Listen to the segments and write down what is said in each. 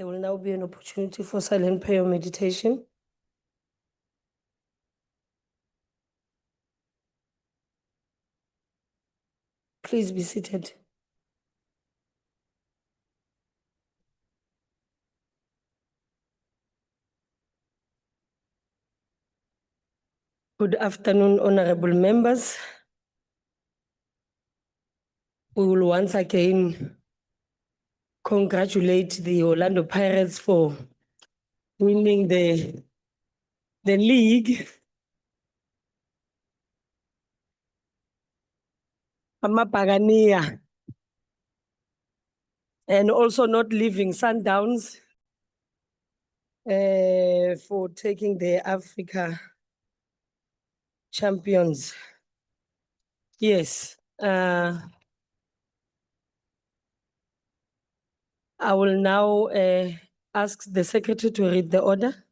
There will now be an opportunity for silent prayer meditation. Please be seated. Good afternoon, honorable members. We will once again congratulate the Orlando Pirates for winning the league. Amapagania. And also not leaving Sundowns for taking the Africa champions. Yes. I will now ask the secretary to read the order.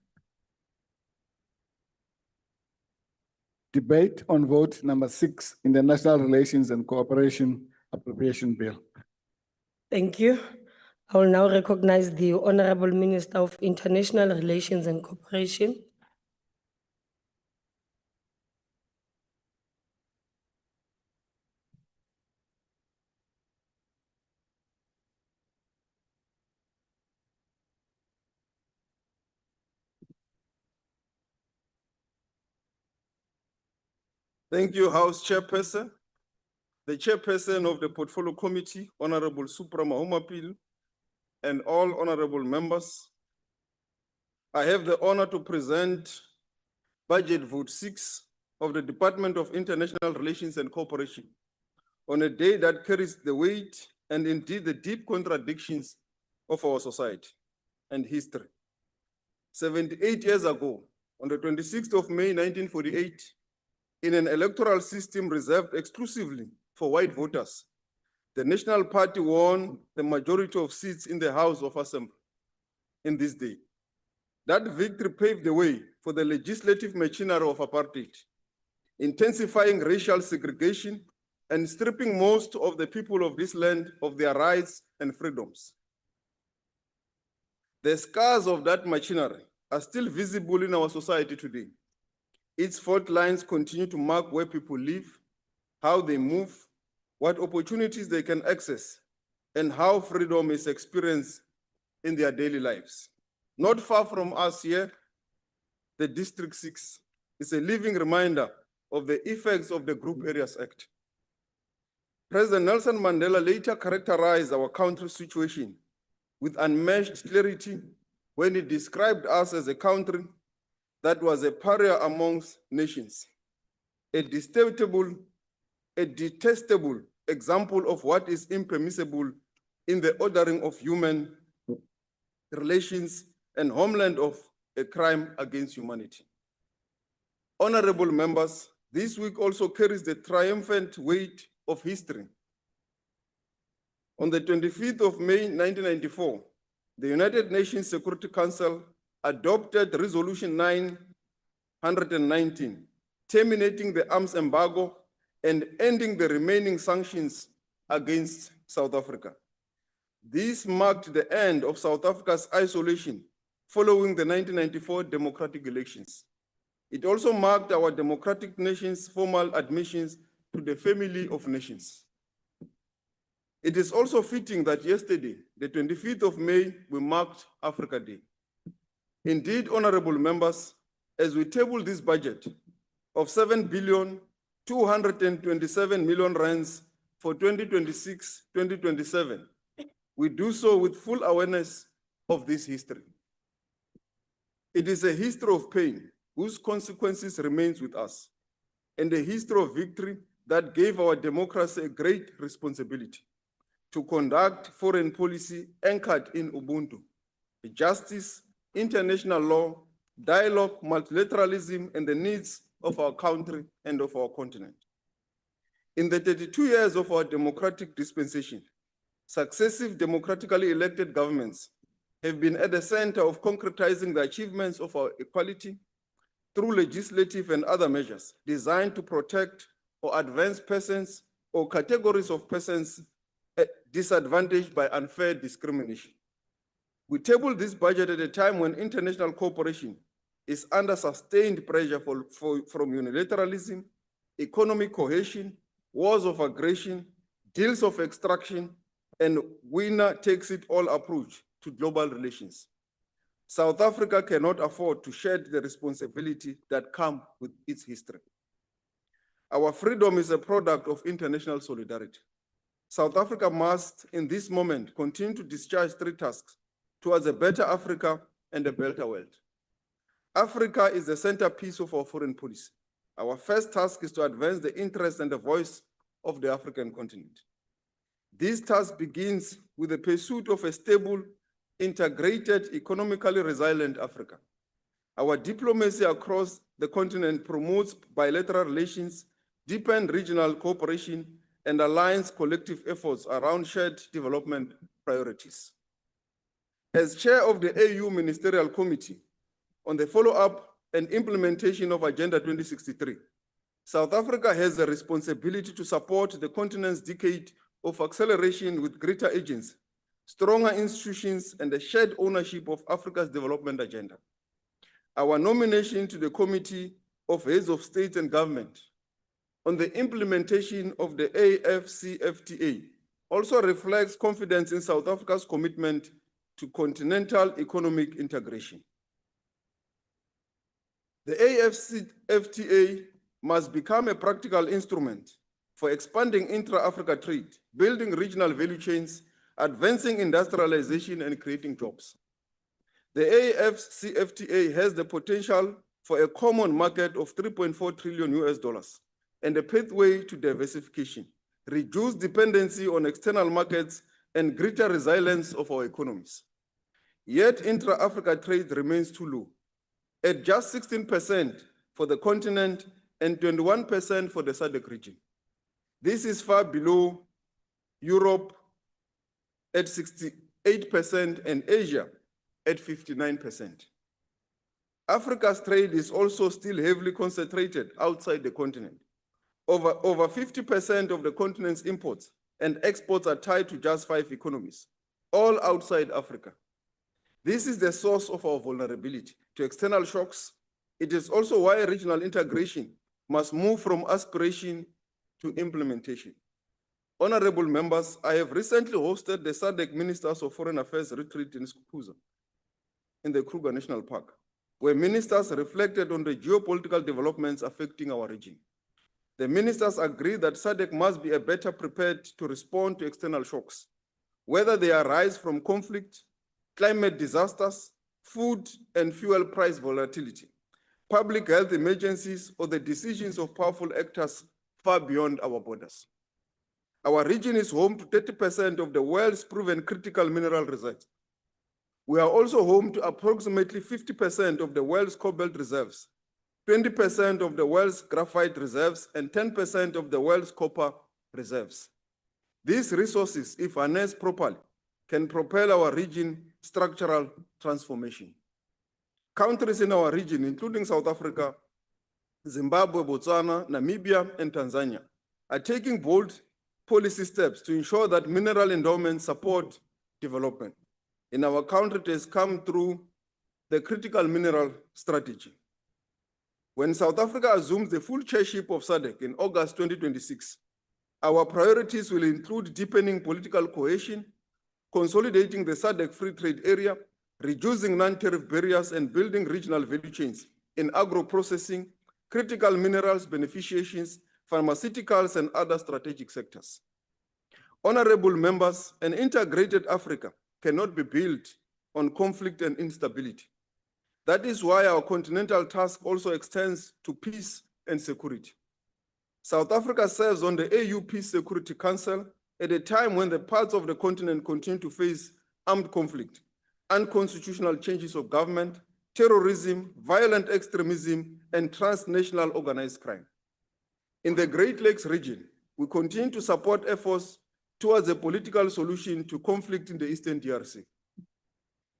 Debate on vote number 6, International Relations and Cooperation Appropriation Bill. Thank you. I will now recognize the Honorable Minister of International Relations and Cooperation. Thank you, House Chairperson, the Chairperson of the Portfolio Committee, Honorable Supra Mahumapil, and all honorable members. I have the honor to present Budget Vote 6 of the Department of International Relations and Cooperation on a day that carries the weight and indeed the deep contradictions of our society and history. 78 years ago, on the 26th of May, 1948, in an electoral system reserved exclusively for white voters, the National Party won the majority of seats in the House of Assembly in this day. That victory paved the way for the legislative machinery of apartheid, intensifying racial segregation and stripping most of the people of this land of their rights and freedoms. The scars of that machinery are still visible in our society today. Its fault lines continue to mark where people live, how they move, what opportunities they can access, and how freedom is experienced in their daily lives. Not far from us here, the District 6 is a living reminder of the effects of the Group Areas Act. President Nelson Mandela later characterized our country's situation with unmatched clarity when he described us as a country that was a pariah amongst nations, a detestable example of what is impermissible in the ordering of human relations and homeland of a crime against humanity. Honorable members, this week also carries the triumphant weight of history. On the 25th of May, 1994, the United Nations Security Council adopted Resolution 919, terminating the arms embargo and ending the remaining sanctions against South Africa. This marked the end of South Africa's isolation following the 1994 democratic elections. It also marked our democratic nation's formal admissions to the family of nations. It is also fitting that yesterday, the 25th of May, we marked Africa Day. Indeed, honorable members, as we table this budget of 7,227 million rands for 2026-2027, we do so with full awareness of this history. It is a history of pain whose consequences remains with us, and a history of victory that gave our democracy a great responsibility to conduct foreign policy anchored in Ubuntu, justice, international law, dialogue, multilateralism, and the needs of our country and of our continent. In the 32 years of our democratic dispensation, successive democratically elected governments have been at the center of concretizing the achievements of our equality through legislative and other measures designed to protect or advance persons or categories of persons disadvantaged by unfair discrimination. We tabled this budget at a time when international cooperation is under sustained pressure from unilateralism, economic cohesion, wars of aggression, deals of extraction, and winner-takes-it-all approach to global relations. South Africa cannot afford to shed the responsibility that comes with its history. Our freedom is a product of international solidarity. South Africa must, in this moment, continue to discharge three tasks towards a better Africa and a better world. Africa is the centerpiece of our foreign policy. Our first task is to advance the interest and the voice of the African continent. This task begins with the pursuit of a stable, integrated, economically resilient Africa. Our diplomacy across the continent promotes bilateral relations, deepens regional cooperation, and aligns collective efforts around shared development priorities. As chair of the AU Ministerial Committee on the follow-up and implementation of Agenda 2063, South Africa has a responsibility to support the continent's decade of acceleration with greater agency, stronger institutions, and a shared ownership of Africa's development agenda. Our nomination to the Committee of Heads of State and Government on the implementation of the AfCFTA also reflects confidence in South Africa's commitment to continental economic integration. The AfCFTA must become a practical instrument for expanding intra-Africa trade, building regional value chains, advancing industrialization, and creating jobs. The AfCFTA has the potential for a common market of $3.4 trillion and a pathway to diversification, reduced dependency on external markets, and greater resilience of our economies. Yet intra-Africa trade remains too low, at just 16% for the continent and 21% for the SADC region. This is far below Europe at 68% and Asia at 59%. Africa's trade is also still heavily concentrated outside the continent. Over 50% of the continent's imports and exports are tied to just 5 economies, all outside Africa. This is the source of our vulnerability to external shocks. It is also why regional integration must move from aspiration to implementation. Honorable members, I have recently hosted the SADC Ministers of Foreign Affairs retreat in Skukuza, in the Kruger National Park, where ministers reflected on the geopolitical developments affecting our region. The ministers agreed that SADC must be better prepared to respond to external shocks, whether they arise from conflict, climate disasters, food and fuel price volatility, public health emergencies, or the decisions of powerful actors far beyond our borders. Our region is home to 30% of the world's proven critical mineral reserves. We are also home to approximately 50% of the world's cobalt reserves, 20% of the world's graphite reserves, and 10% of the world's copper reserves. These resources, if harnessed properly, can propel our region structural transformation. Countries in our region, including South Africa, Zimbabwe, Botswana, Namibia, and Tanzania, are taking bold policy steps to ensure that mineral endowments support development. In our country, it has come through the critical mineral strategy. When South Africa assumes the full chairship of SADC in August 2026, our priorities will include deepening political cohesion, consolidating the SADC free trade area, reducing non-tariff barriers, and building regional value chains in agro-processing, critical minerals, beneficiations, pharmaceuticals, and other strategic sectors. Honorable members, an integrated Africa cannot be built on conflict and instability. That is why our continental task also extends to peace and security. South Africa serves on the AU Peace Security Council at a time when the parts of the continent continue to face armed conflict, unconstitutional changes of government, terrorism, violent extremism, and transnational organized crime. In the Great Lakes region, we continue to support efforts towards a political solution to conflict in the Eastern DRC.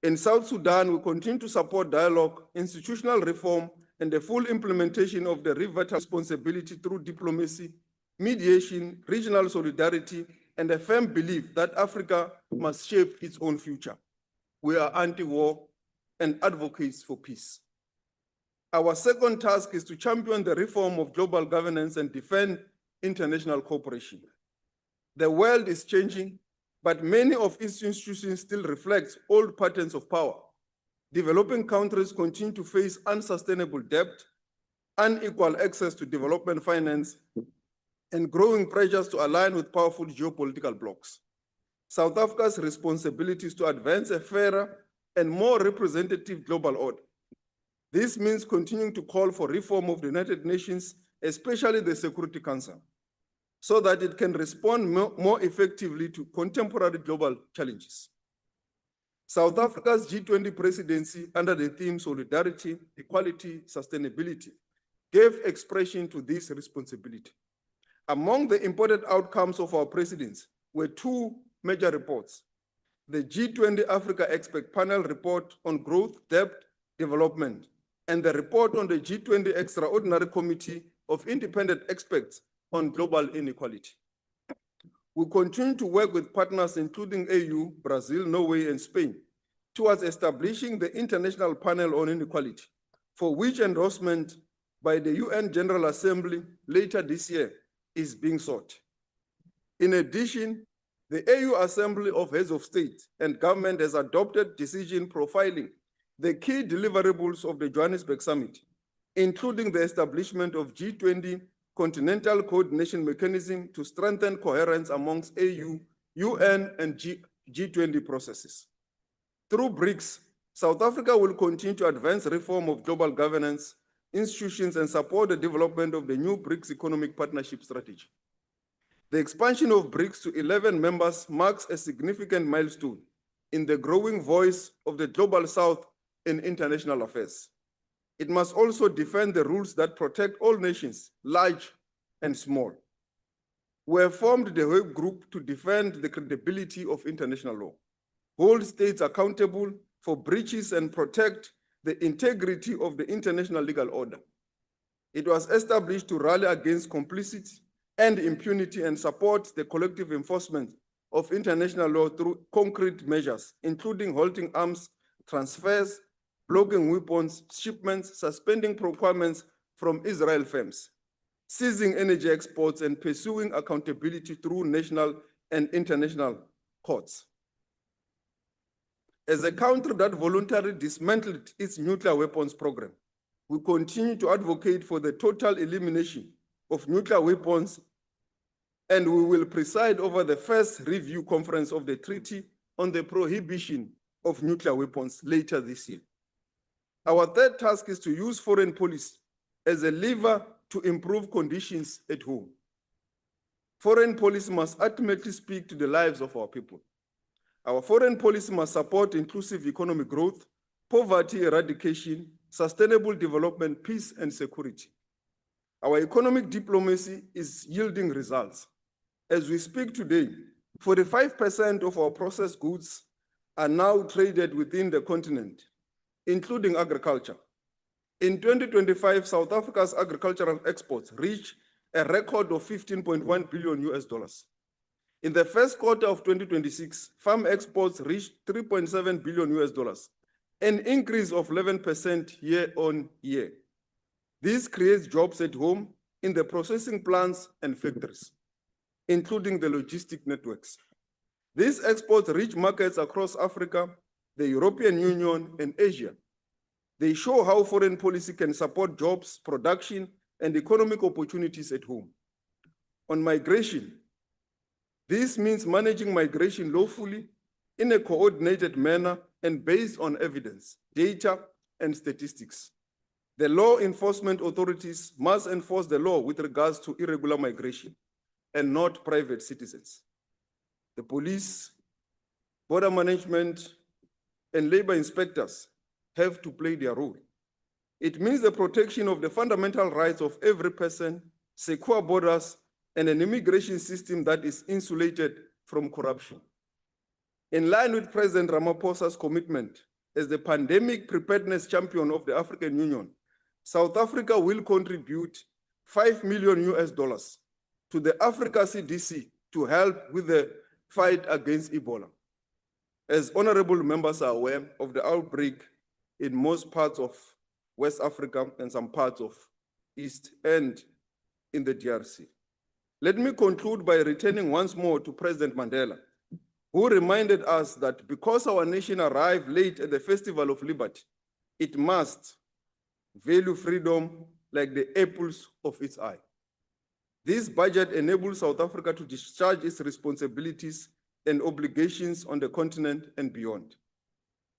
In South Sudan, we continue to support dialogue, institutional reform, and the full implementation of the revitalized responsibility through diplomacy, mediation, regional solidarity, and a firm belief that Africa must shape its own future. We are anti-war and advocates for peace. Our second task is to champion the reform of global governance and defend international cooperation. The world is changing, but many of its institutions still reflect old patterns of power. Developing countries continue to face unsustainable debt, unequal access to development finance, and growing pressures to align with powerful geopolitical blocs. South Africa's responsibility is to advance a fairer and more representative global order. This means continuing to call for reform of the United Nations, especially the Security Council, so that it can respond more effectively to contemporary global challenges. South Africa's G20 presidency under the theme Solidarity, Equality, Sustainability gave expression to this responsibility. Among the important outcomes of our presidency were two major reports: the G20 Africa Expert Panel report on growth, debt, development, and the report on the G20 Extraordinary Committee of Independent Experts on Global Inequality. We continue to work with partners including AU, Brazil, Norway, and Spain towards establishing the International Panel on Inequality, for which endorsement by the UN General Assembly later this year is being sought. In addition, the AU Assembly of Heads of State and Government has adopted decision profiling the key deliverables of the Johannesburg Summit, including the establishment of G20 Continental Coordination Mechanism to strengthen coherence amongst AU, UN, and G20 processes. Through BRICS, South Africa will continue to advance reform of global governance, institutions, and support the development of the new BRICS Economic Partnership Strategy. The expansion of BRICS to 11 members marks a significant milestone in the growing voice of the Global South in international affairs. It must also defend the rules that protect all nations, large and small. We have formed the Hague Group to defend the credibility of international law, hold states accountable for breaches, and protect the integrity of the international legal order. It was established to rally against complicity and impunity and support the collective enforcement of international law through concrete measures, including halting arms transfers, blocking weapons shipments, suspending procurements from Israel firms, seizing energy exports, and pursuing accountability through national and international courts. As a country that voluntarily dismantled its nuclear weapons program, we continue to advocate for the total elimination of nuclear weapons, and we will preside over the first review conference of the Treaty on the Prohibition of Nuclear Weapons later this year. Our third task is to use foreign policy as a lever to improve conditions at home. Foreign policy must ultimately speak to the lives of our people. Our foreign policy must support inclusive economic growth, poverty eradication, sustainable development, peace, and security. Our economic diplomacy is yielding results. As we speak today, 45% of our processed goods are now traded within the continent, including agriculture. In 2025, South Africa's agricultural exports reached a record of $15.1 billion. In the first quarter of 2026, farm exports reached $3.7 billion, an increase of 11% year on year. This creates jobs at home, in the processing plants and factories, including the logistic networks. These exports reach markets across Africa, the European Union, and Asia. They show how foreign policy can support jobs, production, and economic opportunities at home. On migration, this means managing migration lawfully in a coordinated manner and based on evidence, data, and statistics. The law enforcement authorities must enforce the law with regards to irregular migration and not private citizens. The police, border management, and labor inspectors have to play their role. It means the protection of the fundamental rights of every person, secure borders, and an immigration system that is insulated from corruption. In line with President Ramaphosa's commitment as the pandemic preparedness champion of the African Union, South Africa will contribute $5 million to the Africa CDC to help with the fight against Ebola. As honorable members are aware of the outbreak in most parts of West Africa and some parts of East and in the DRC. Let me conclude by returning once more to President Mandela, who reminded us that because our nation arrived late at the Festival of Liberty, it must value freedom like the apples of its eye. This budget enables South Africa to discharge its responsibilities and obligations on the continent and beyond.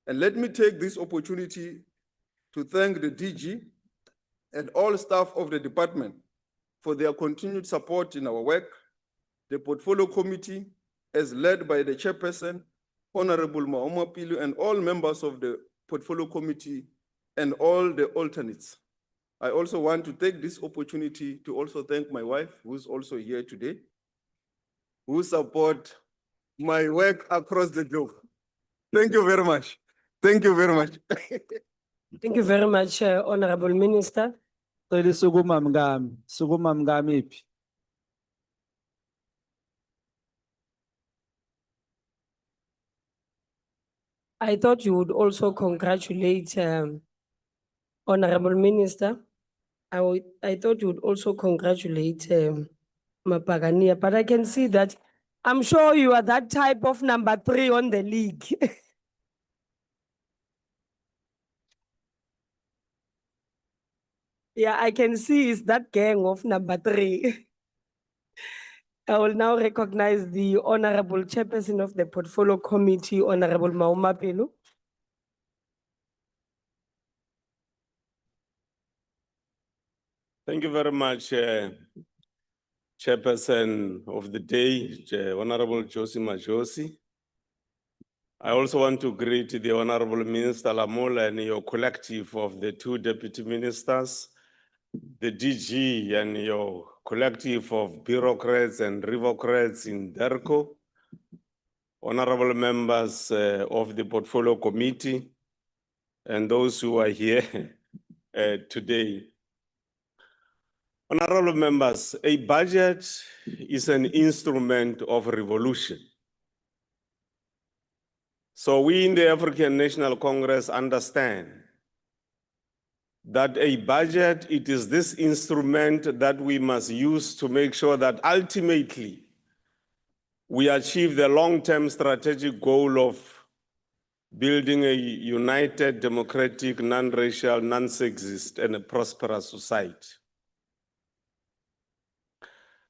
And let me take this opportunity to thank the DG and all staff of the department for their continued support in our work. The Portfolio Committee, as led by the Chairperson, Honorable Maoma Pilu, and all members of the Portfolio Committee and all the alternates. I also want to take this opportunity to also thank my wife, who's also here today, who support my work across the globe. Thank you very much. Thank you very much. Thank you very much, Honorable Minister. I thought you would also congratulate Honorable Minister. I thought you would also congratulate Mapagania, but I can see that I'm sure you are that type of number 3 on the league. Yeah, I can see it's that gang of number 3. I will now recognize the Honorable Chairperson of the Portfolio Committee, Honorable Maoma Pilu. Thank you very much, Chairperson of the day, Honorable Josie Majosi. I also want to greet the Honorable Minister Lamola and your collective of the 2 deputy ministers, the DG and your collective of bureaucrats and revocrats in DERCO, honorable members of the Portfolio Committee, and those who are here today. Honorable members, a budget is an instrument of revolution. So we in the African National Congress understand that a budget, it is this instrument that we must use to make sure that ultimately we achieve the long-term strategic goal of building a united, democratic, non-racial, non-sexist, and a prosperous society.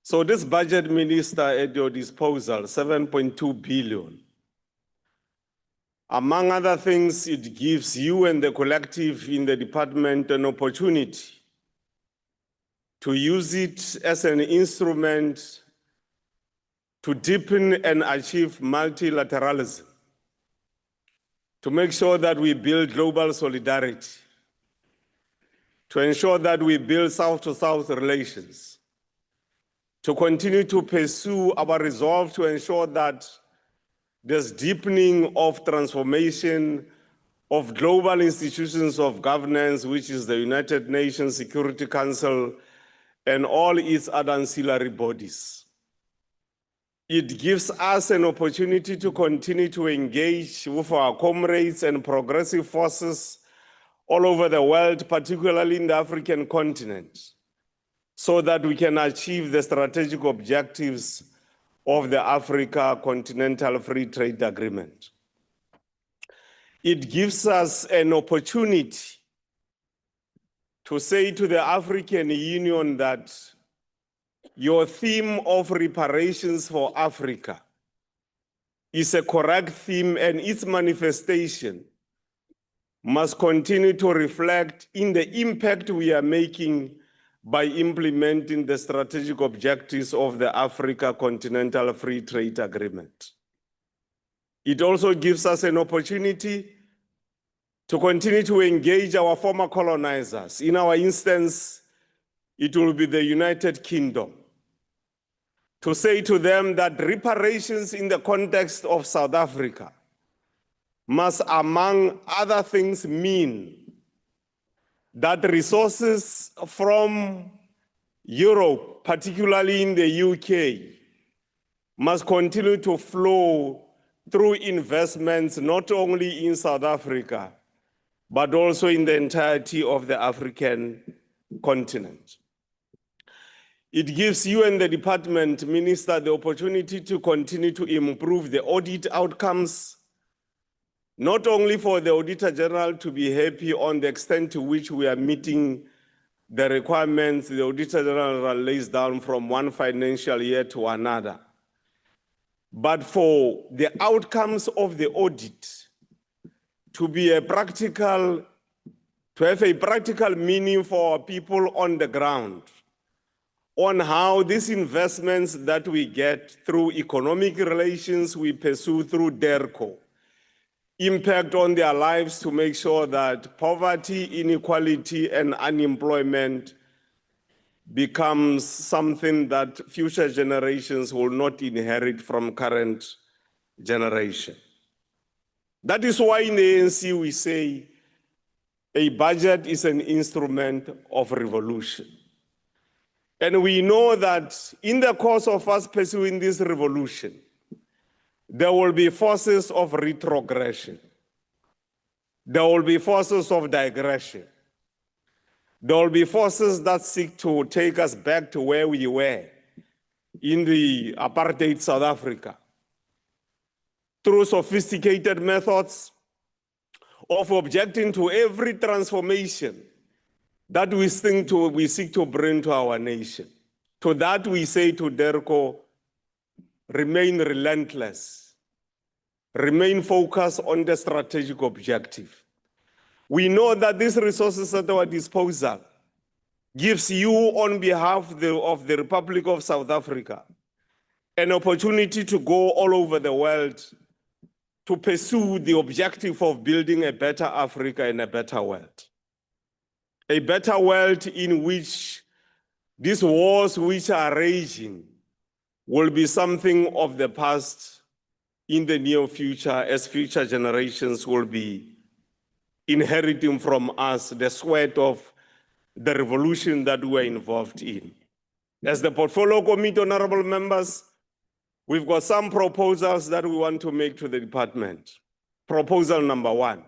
So this budget, Minister, at your disposal, 7.2 billion. Among other things, it gives you and the collective in the department an opportunity to use it as an instrument to deepen and achieve multilateralism, to make sure that we build global solidarity, to ensure that we build South-to-South relations, to continue to pursue our resolve to ensure that there's deepening of transformation of global institutions of governance, which is the United Nations Security Council and all its other ancillary bodies. It gives us an opportunity to continue to engage with our comrades and progressive forces all over the world, particularly in the African continent, so that we can achieve the strategic objectives of the Africa Continental Free Trade Agreement. It gives us an opportunity to say to the African Union that your theme of reparations for Africa is a correct theme, and its manifestation must continue to reflect in the impact we are making by implementing the strategic objectives of the Africa Continental Free Trade Agreement. It also gives us an opportunity to continue to engage our former colonizers. In our instance, it will be the United Kingdom, to say to them that reparations in the context of South Africa must, among other things, mean that resources from Europe, particularly in the UK, must continue to flow through investments not only in South Africa, but also in the entirety of the African continent. It gives you and the department, Minister, the opportunity to continue to improve the audit outcomes, not only for the Auditor General to be happy on the extent to which we are meeting the requirements the Auditor General lays down from one financial year to another, but for the outcomes of the audit to be a practical, to have a practical meaning for our people on the ground, on how these investments that we get through economic relations we pursue through DERCO impact on their lives, to make sure that poverty, inequality, and unemployment becomes something that future generations will not inherit from current generation. That is why in the ANC we say a budget is an instrument of revolution. And we know that in the course of us pursuing this revolution, there will be forces of retrogression. There will be forces of digression. There will be forces that seek to take us back to where we were in the apartheid South Africa, through sophisticated methods of objecting to every transformation that we seek to bring to our nation. To that we say to DERCO, remain relentless, remain focused on the strategic objective. We know that these resources at our disposal gives you, on behalf of the Republic of South Africa, an opportunity to go all over the world to pursue the objective of building a better Africa and a better world. A better world in which these wars which are raging will be something of the past in the near future, as future generations will be inheriting from us the sweat of the revolution that we're involved in. As the Portfolio Committee, honorable members, we've got some proposals that we want to make to the department. Proposal number one.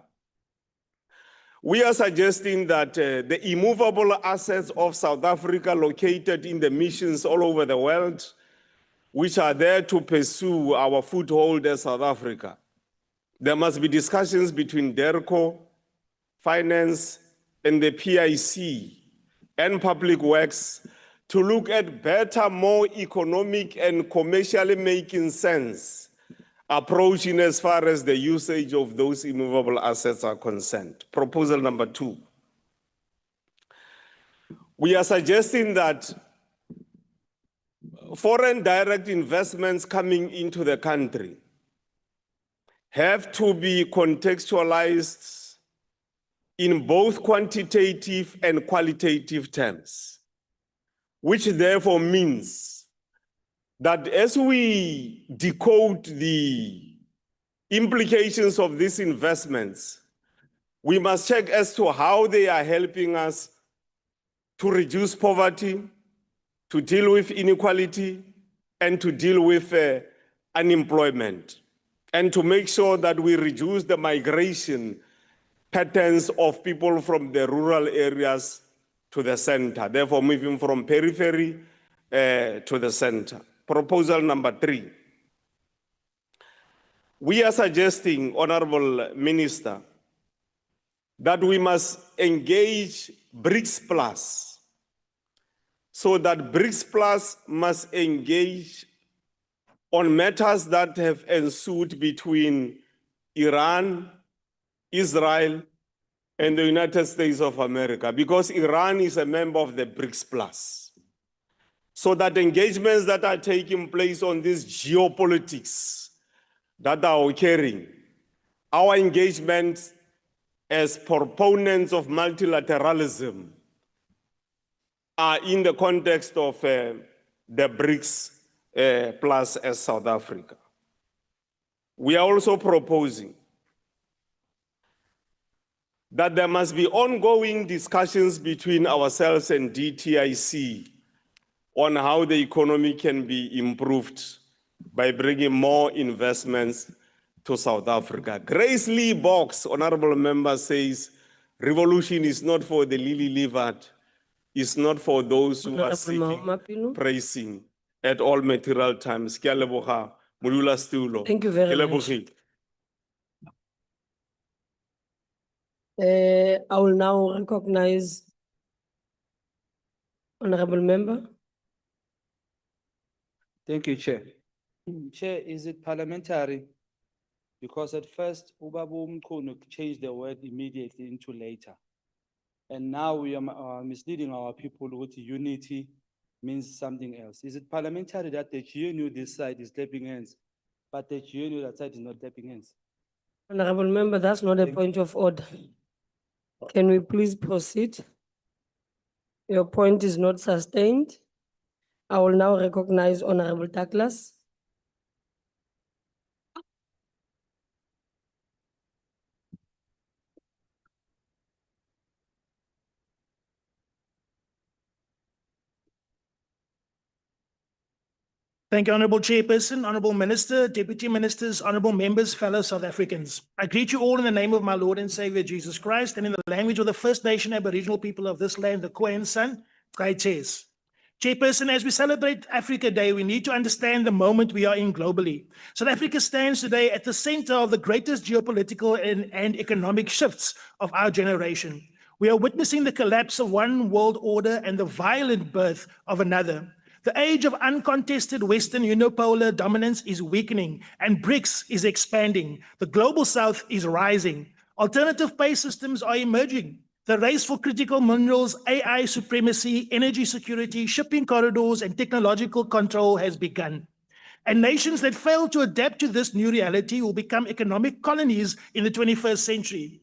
We are suggesting that the immovable assets of South Africa located in the missions all over the world, which are there to pursue our foothold as South Africa, there must be discussions between DERCO, Finance, and the PIC and Public Works to look at better, more economic and commercially making sense approaching as far as the usage of those immovable assets are concerned. Proposal number two. We are suggesting that foreign direct investments coming into the country have to be contextualized in both quantitative and qualitative terms, which therefore means that as we decode the implications of these investments, we must check as to how they are helping us to reduce poverty, to deal with inequality, and to deal with unemployment, and to make sure that we reduce the migration patterns of people from the rural areas to the center, therefore moving from periphery to the center. Proposal number three. We are suggesting, Honorable Minister, that we must engage BRICS Plus, so that BRICS Plus must engage on matters that have ensued between Iran, Israel, and the United States of America, because Iran is a member of the BRICS Plus. So that engagements that are taking place on this geopolitics that are occurring, our engagements as proponents of multilateralism are in the context of the BRICS Plus as South Africa. We are also proposing that there must be ongoing discussions between ourselves and DTIC on how the economy can be improved by bringing more investments to South Africa. Grace Lee Box, honorable member, says revolution is not for the lily-livered, it's not for those who are Honorable seeking Mahumapilu. praising at all material times. Ke a leboga, modulasetulo. Thank you very Ke much. lebogile. I will now recognize honorable member. Thank you, Chair. Chair, is it parliamentary? Because at first, Ubaba Mkhunu changed the word immediately into later. And now we are misleading our people with unity means something else. Is it parliamentary that the GNU this side is clapping hands, but the GNU that side is not clapping hands? Honorable member, that's not a Thank point of order. Can we please proceed? Your point is not sustained. I will now recognize Honorable Douglas. Thank you, Honorable Chairperson, Honorable Minister, Deputy Ministers, Honorable Members, fellow South Africans. I greet you all in the name of my Lord and Savior Jesus Christ and in the language of the First Nation Aboriginal people of this land, the Khoisan San, Kaites. Chairperson, as we celebrate Africa Day, we need to understand the moment we are in globally. South Africa stands today at the center of the greatest geopolitical and economic shifts of our generation. We are witnessing the collapse of one world order and the violent birth of another. The age of uncontested Western unipolar dominance is weakening and BRICS is expanding. The global south is rising. Alternative pay systems are emerging. The race for critical minerals, AI supremacy, energy security, shipping corridors, and technological control has begun. And nations that fail to adapt to this new reality will become economic colonies in the 21st century.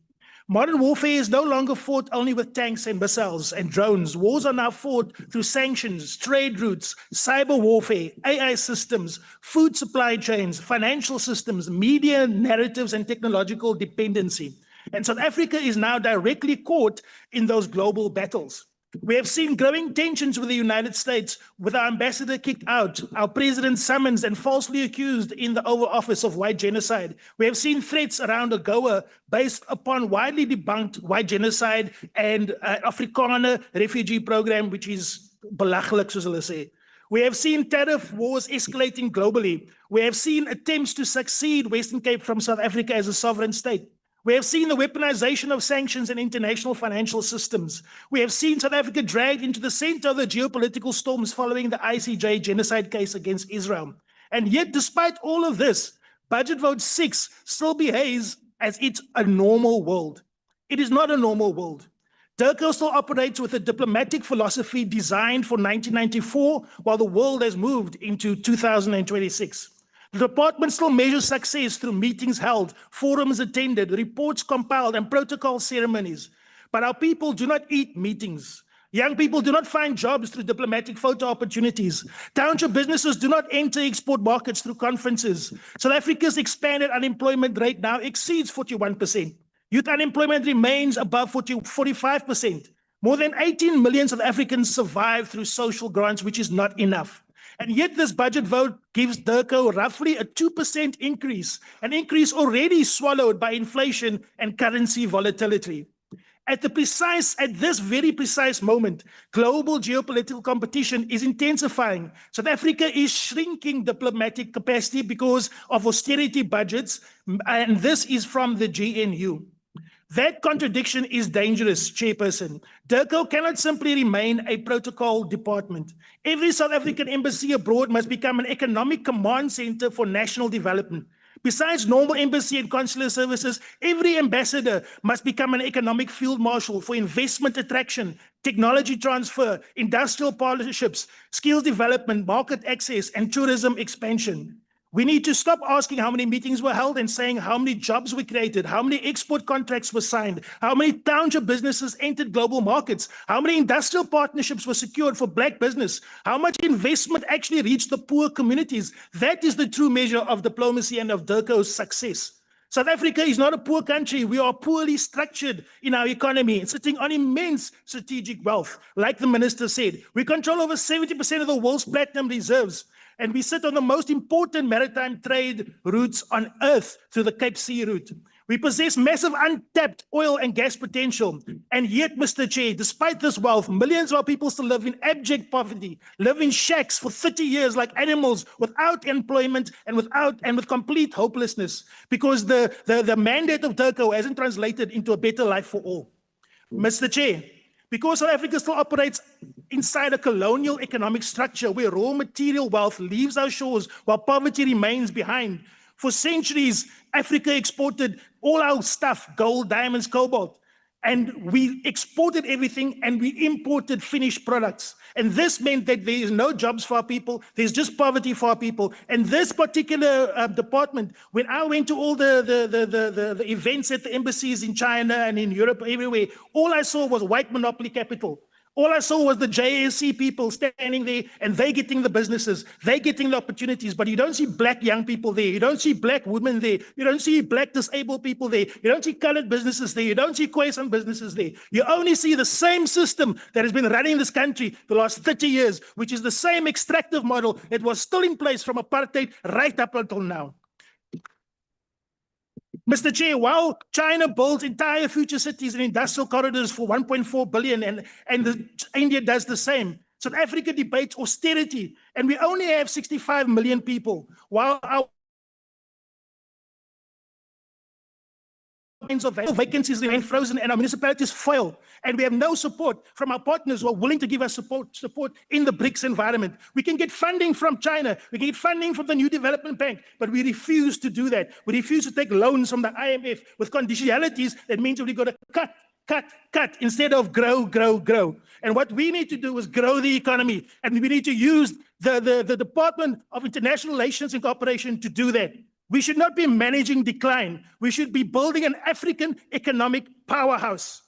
Modern warfare is no longer fought only with tanks and missiles and drones. Wars are now fought through sanctions, trade routes, cyber warfare, AI systems, food supply chains, financial systems, media narratives, and technological dependency. And South Africa is now directly caught in those global battles. We have seen growing tensions with the United States, with our ambassador kicked out, our president summoned and falsely accused in the Oval Office of white genocide. We have seen threats around AGOA based upon widely debunked white genocide and Afrikaner refugee program, which is belachelijk, soos hulle sê. We have seen tariff wars escalating globally. We have seen attempts to succeed Western Cape from South Africa as a sovereign state. We have seen the weaponization of sanctions and international financial systems. We have seen South Africa dragged into the center of the geopolitical storms following the ICJ genocide case against Israel. And yet, despite all of this, Budget Vote 6 still behaves as it's a normal world. It is not a normal world. DIRCO still operates with a diplomatic philosophy designed for 1994, while the world has moved into 2026. The department still measures success through meetings held, forums attended, reports compiled, and protocol ceremonies. But our people do not eat meetings. Young people do not find jobs through diplomatic photo opportunities. Township businesses do not enter export markets through conferences. South Africa's expanded unemployment rate now exceeds 41%. Youth unemployment remains above 45%. More than 18 million South Africans survive through social grants, which is not enough. And yet this budget vote gives DIRCO roughly a 2% increase, an increase already swallowed by inflation and currency volatility. At this very precise moment, global geopolitical competition is intensifying. South Africa is shrinking diplomatic capacity because of austerity budgets, and this is from the GNU. That contradiction is dangerous, Chairperson. DIRCO cannot simply remain a protocol department. Every South African embassy abroad must become an economic command center for national development. Besides normal embassy and consular services, every ambassador must become an economic field marshal for investment attraction, technology transfer, industrial partnerships, skills development, market access, and tourism expansion. We need to stop asking how many meetings were held and saying how many jobs were created, how many export contracts were signed, how many township businesses entered global markets, how many industrial partnerships were secured for Black business, how much investment actually reached the poor communities. That is the true measure of diplomacy and of DIRCO's success. South Africa is not a poor country. We are poorly structured in our economy, sitting on immense strategic wealth. Like the minister said, we control over 70% of the world's platinum reserves, and we sit on the most important maritime trade routes on earth through the Cape Sea route. We possess massive untapped oil and gas potential. And yet, Mr. Chair, despite this wealth, millions of our people still live in abject poverty, live in shacks for 30 years like animals, without employment and with complete hopelessness, because the mandate of DIRCO hasn't translated into a better life for all. Mr. Chair, because South Africa still operates inside a colonial economic structure where raw material wealth leaves our shores while poverty remains behind. For centuries, Africa exported all our stuff, gold, diamonds, cobalt, and we exported everything and we imported finished products. And this meant that there is no jobs for our people, there's just poverty for our people. And this particular department, when I went to all the events at the embassies in China and in Europe, everywhere, all I saw was white monopoly capital. All I saw was the JSC people standing there, and they getting the businesses, they getting the opportunities, but you don't see black young people there, you don't see black women there, you don't see black disabled people there, you don't see colored businesses there, you don't see Khoisan businesses there. You only see the same system that has been running this country for the last 30 years, which is the same extractive model that was still in place from apartheid right up until now. Mr. Chair, while China builds entire future cities and industrial corridors for 1.4 billion and India does the same, South Africa debates austerity, and we only have 65 million people, while our of vacancies remain frozen and our municipalities fail, and we have no support from our partners who are willing to give us support in the BRICS environment. We can get funding from China, we can get funding from the New Development Bank, but we refuse to do that. We refuse to take loans from the IMF with conditionalities that means we've got to cut instead of grow. And what we need to do is grow the economy, and we need to use the Department of International Relations and Cooperation to do that. We should not be managing decline. We should be building an African economic powerhouse.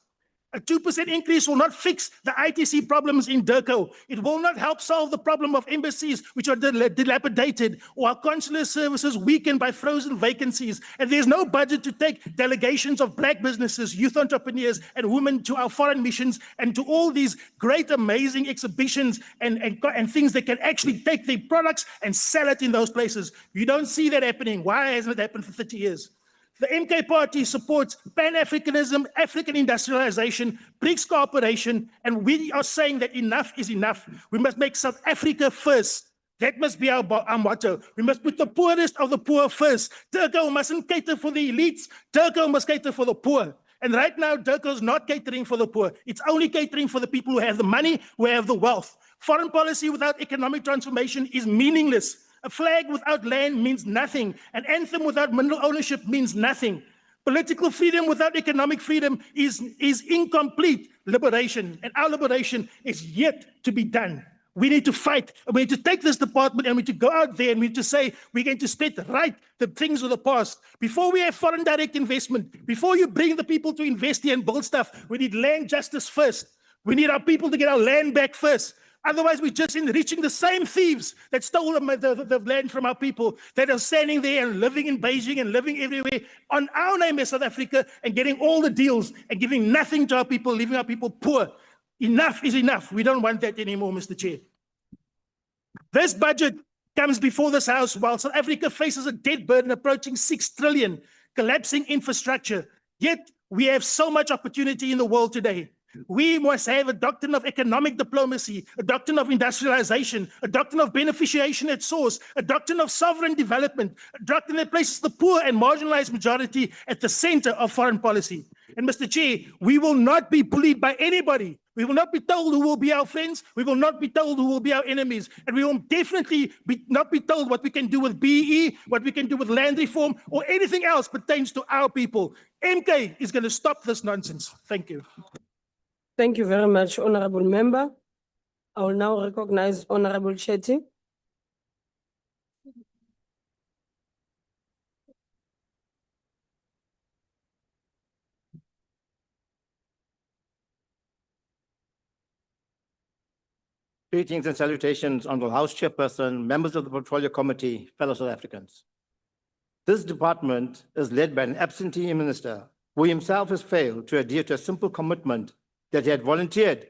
A 2% increase will not fix the ITC problems in DIRCO. It will not help solve the problem of embassies, which are dilapidated, or our consular services weakened by frozen vacancies. And there's no budget to take delegations of black businesses, youth entrepreneurs, and women to our foreign missions and to all these great, amazing exhibitions and things that can actually take their products and sell it in those places. You don't see that happening. Why hasn't it happened for 30 years? The MK party supports Pan-Africanism, African industrialization, BRICS cooperation, and we are saying that enough is enough. We must make South Africa first. That must be our motto. We must put the poorest of the poor first. DIRCO mustn't cater for the elites. DIRCO must cater for the poor. And right now, DIRCO is not catering for the poor. It's only catering for the people who have the money, who have the wealth. Foreign policy without economic transformation is meaningless. A flag without land means nothing. An anthem without mineral ownership means nothing. Political freedom without economic freedom is incomplete liberation. And our liberation is yet to be done. We need to fight. We need to take this department and we need to go out there and we need to say, we're going to split right the things of the past. Before we have foreign direct investment, before you bring the people to invest here and build stuff, we need land justice first. We need our people to get our land back first. Otherwise, we're just enriching the same thieves that stole the land from our people, that are standing there and living in Beijing and living everywhere on our name as South Africa and getting all the deals and giving nothing to our people, leaving our people poor. Enough is enough. We don't want that anymore, Mr. Chair. This budget comes before this House while South Africa faces a debt burden approaching 6 trillion, collapsing infrastructure. Yet, we have so much opportunity in the world today. We must have a doctrine of economic diplomacy, a doctrine of industrialization, a doctrine of beneficiation at source, a doctrine of sovereign development, a doctrine that places the poor and marginalized majority at the center of foreign policy. And Mr. Chair, we will not be bullied by anybody. We will not be told who will be our friends. We will not be told who will be our enemies. And we will definitely not be told what we can do with BE, what we can do with land reform, or anything else pertains to our people. MK is going to stop this nonsense. Thank you. Thank you very much, Honorable Member. I will now recognize Honorable Chetty. Greetings and salutations, Honorable House Chairperson, members of the Portfolio Committee, fellow South Africans. This department is led by an absentee minister who himself has failed to adhere to a simple commitment that he had volunteered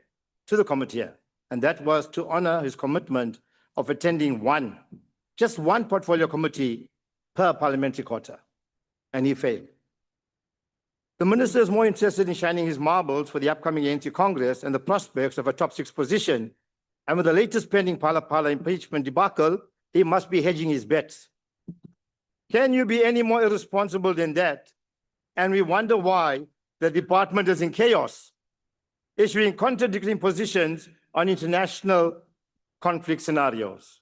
to the committee, and that was to honor his commitment of attending just one portfolio committee per parliamentary quarter, and he failed. The minister is more interested in shining his marbles for the upcoming ANC Congress and the prospects of a top 6 position, and with the latest pending Pala impeachment debacle, he must be hedging his bets. Can you be any more irresponsible than that? And we wonder why the department is in chaos, issuing contradicting positions on international conflict scenarios.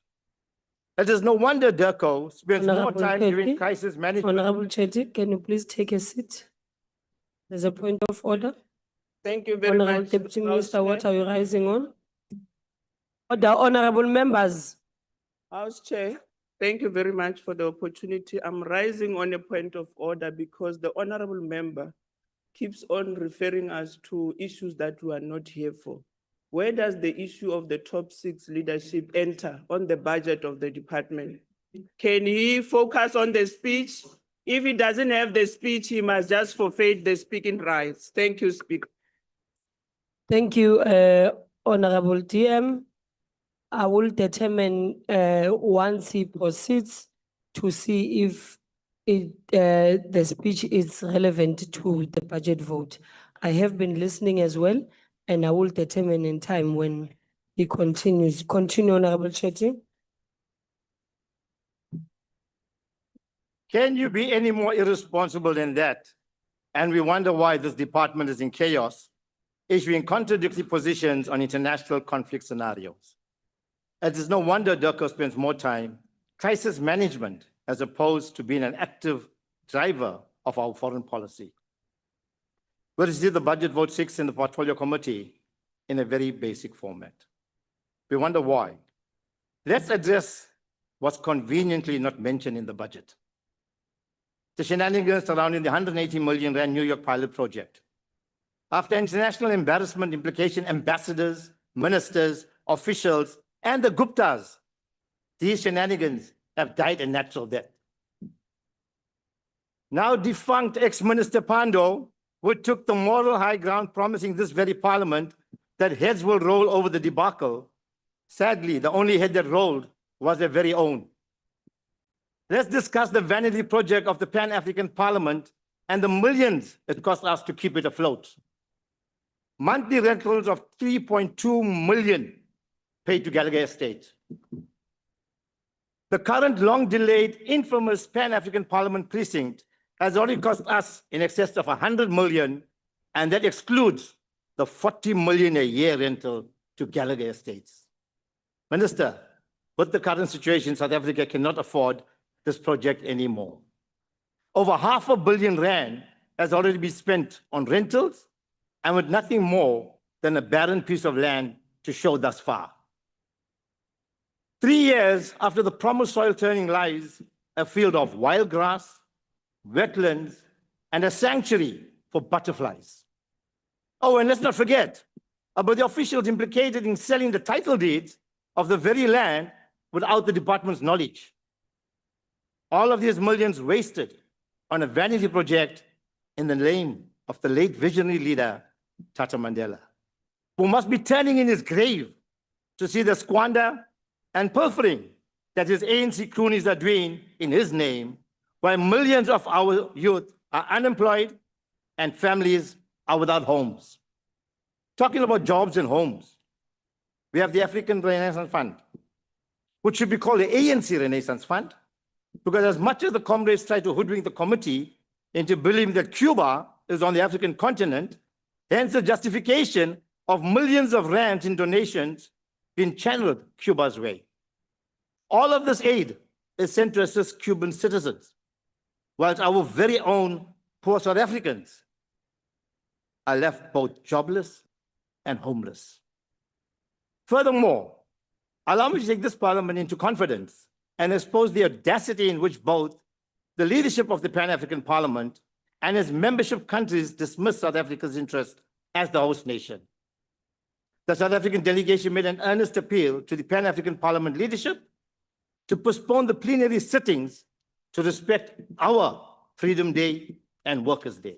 It is no wonder DIRCO spends more Honorable time during Chetty. crisis management. Honorable Chetty, can you please take a seat? There's a point of order. Thank you very Honorable much. Deputy House Minister, what Chair. are you rising on? Order, honorable members. House Chair, thank you very much for the opportunity. I'm rising on a point of order because the honorable member keeps on referring us to issues that we are not here for. Where does the issue of the top 6 leadership enter on the budget of the department? Can he focus on the speech? If he doesn't have the speech, he must just forfeit the speaking rights. Thank you, Speaker. Thank you, Honorable TM. I will determine once he proceeds to see if the speech is relevant to the budget vote. I have been listening as well, and I will determine in time when he continues. Continue, Honorable Chetty. Can you be any more irresponsible than that? And we wonder why this department is in chaos, issuing contradictory positions on international conflict scenarios. It is no wonder DIRCO spends more time crisis management as opposed to being an active driver of our foreign policy. We received the budget vote 6 in the portfolio committee in a very basic format. We wonder why. Let's address what's conveniently not mentioned in the budget. The shenanigans surrounding the 180 million rand New York pilot project. After international embarrassment implication, ambassadors, ministers, officials, and the Guptas, these shenanigans have died a natural death. Now defunct ex-minister Pando, who took the moral high ground promising this very parliament that heads will roll over the debacle, sadly, the only head that rolled was their very own. Let's discuss the vanity project of the Pan-African Parliament and the millions it cost us to keep it afloat. Monthly rentals of 3.2 million paid to Gallagher Estate. The current long-delayed, infamous Pan-African Parliament precinct has already cost us in excess of 100 million, and that excludes the 40 million a year rental to Gallagher Estates. Minister, with the current situation, South Africa cannot afford this project anymore. Over R500 million has already been spent on rentals, and with nothing more than a barren piece of land to show thus far. 3 years after the promised soil turning lies a field of wild grass, wetlands, and a sanctuary for butterflies. Oh, and let's not forget about the officials implicated in selling the title deeds of the very land without the department's knowledge. All of these millions wasted on a vanity project in the name of the late visionary leader, Tata Mandela, who must be turning in his grave to see the squander and pilfering that his ANC cronies are doing in his name, while millions of our youth are unemployed and families are without homes. Talking about jobs and homes, we have the African Renaissance Fund, which should be called the ANC Renaissance Fund, because as much as the comrades try to hoodwink the committee into believing that Cuba is on the African continent, hence the justification of millions of rands in donations being channeled Cuba's way. All of this aid is sent to assist Cuban citizens, whilst our very own poor South Africans are left both jobless and homeless. Furthermore, allow me to take this parliament into confidence and expose the audacity in which both the leadership of the Pan-African Parliament and its membership countries dismiss South Africa's interest as the host nation. The South African delegation made an earnest appeal to the Pan-African Parliament leadership to postpone the plenary sittings to respect our Freedom Day and Workers' Day.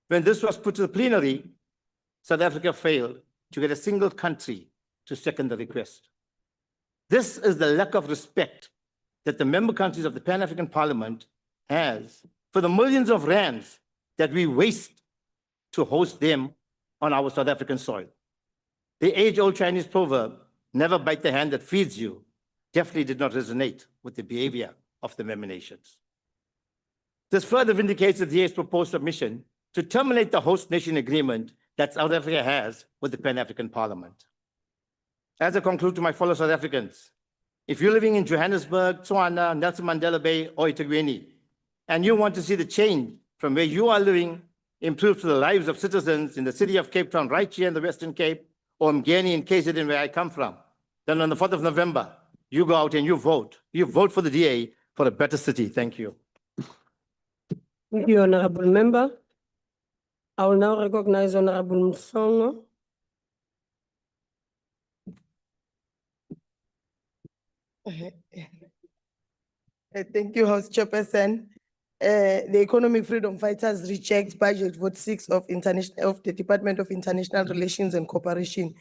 When this was put to the plenary, South Africa failed to get a single country to second the request. This is the lack of respect that the member countries of the Pan-African Parliament has for the millions of rands that we waste to host them on our South African soil. The age-old Chinese proverb, never bite the hand that feeds you, definitely did not resonate with the behavior of the member nations. This further vindicates the DA's proposed submission to terminate the host nation agreement that South Africa has with the Pan-African Parliament. As I conclude to my fellow South Africans, if you're living in Johannesburg, Tswana, Nelson Mandela Bay, or eThekwini, and you want to see the change from where you are living improve to the lives of citizens in the city of Cape Town, right here in the Western Cape, or Mgeni in KZN, where I come from, then on the 4th of November, you go out and you vote. You vote for the DA for a better city. Thank you. Thank you, Honorable Member. I will now recognize Honorable Msongo. Thank you, House Chairperson. The Economic Freedom Fighters reject budget vote 6 of the Department of International Relations and Cooperation.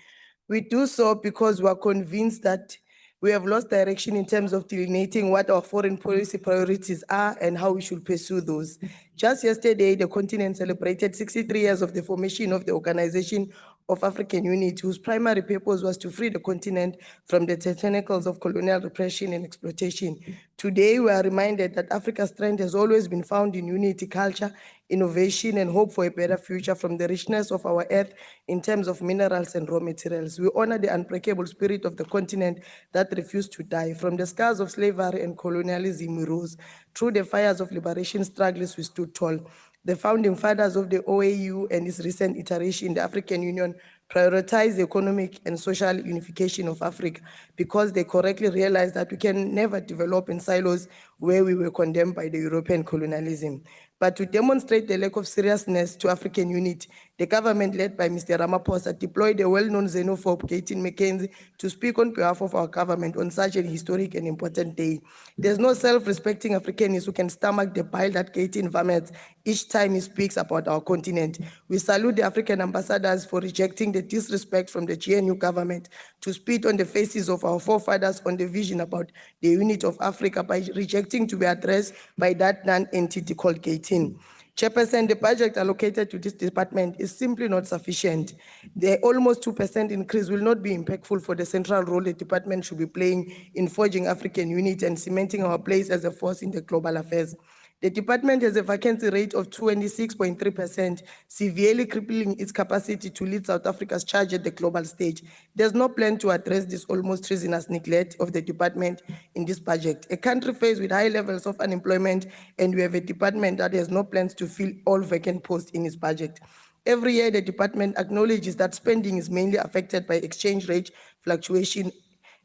We do so because we are convinced that we have lost direction in terms of delineating what our foreign policy priorities are and how we should pursue those. Just yesterday, the continent celebrated 63 years of the formation of the Organization of African Unity, whose primary purpose was to free the continent from the tentacles of colonial repression and exploitation. Today, we are reminded that Africa's strength has always been found in unity, culture, innovation, and hope for a better future from the richness of our earth in terms of minerals and raw materials. We honor the unbreakable spirit of the continent that refused to die. From the scars of slavery and colonialism, we rose. Through the fires of liberation struggles, we stood tall. The founding fathers of the OAU and its recent iteration, the African Union, prioritized the economic and social unification of Africa because they correctly realized that we can never develop in silos where we were condemned by the European colonialism. But to demonstrate the lack of seriousness to African unity, the government led by Mr. Ramaphosa deployed a well-known xenophobe, Caitlin McKenzie, to speak on behalf of our government on such an historic and important day. There's no self-respecting Africanist who can stomach the bile that Caitlin vomits each time he speaks about our continent. We salute the African ambassadors for rejecting the disrespect from the GNU government to spit on the faces of our forefathers on the vision about the unity of Africa by rejecting to be addressed by that non-entity called Caitlin. Chairperson, the budget allocated to this department is simply not sufficient. The almost 2% increase will not be impactful for the central role the department should be playing in forging African unity and cementing our place as a force in the global affairs. The department has a vacancy rate of 26.3%, severely crippling its capacity to lead South Africa's charge at the global stage. There's no plan to address this almost treasonous neglect of the department in this budget. A country faced with high levels of unemployment, and we have a department that has no plans to fill all vacant posts in its budget. Every year, the department acknowledges that spending is mainly affected by exchange rate fluctuation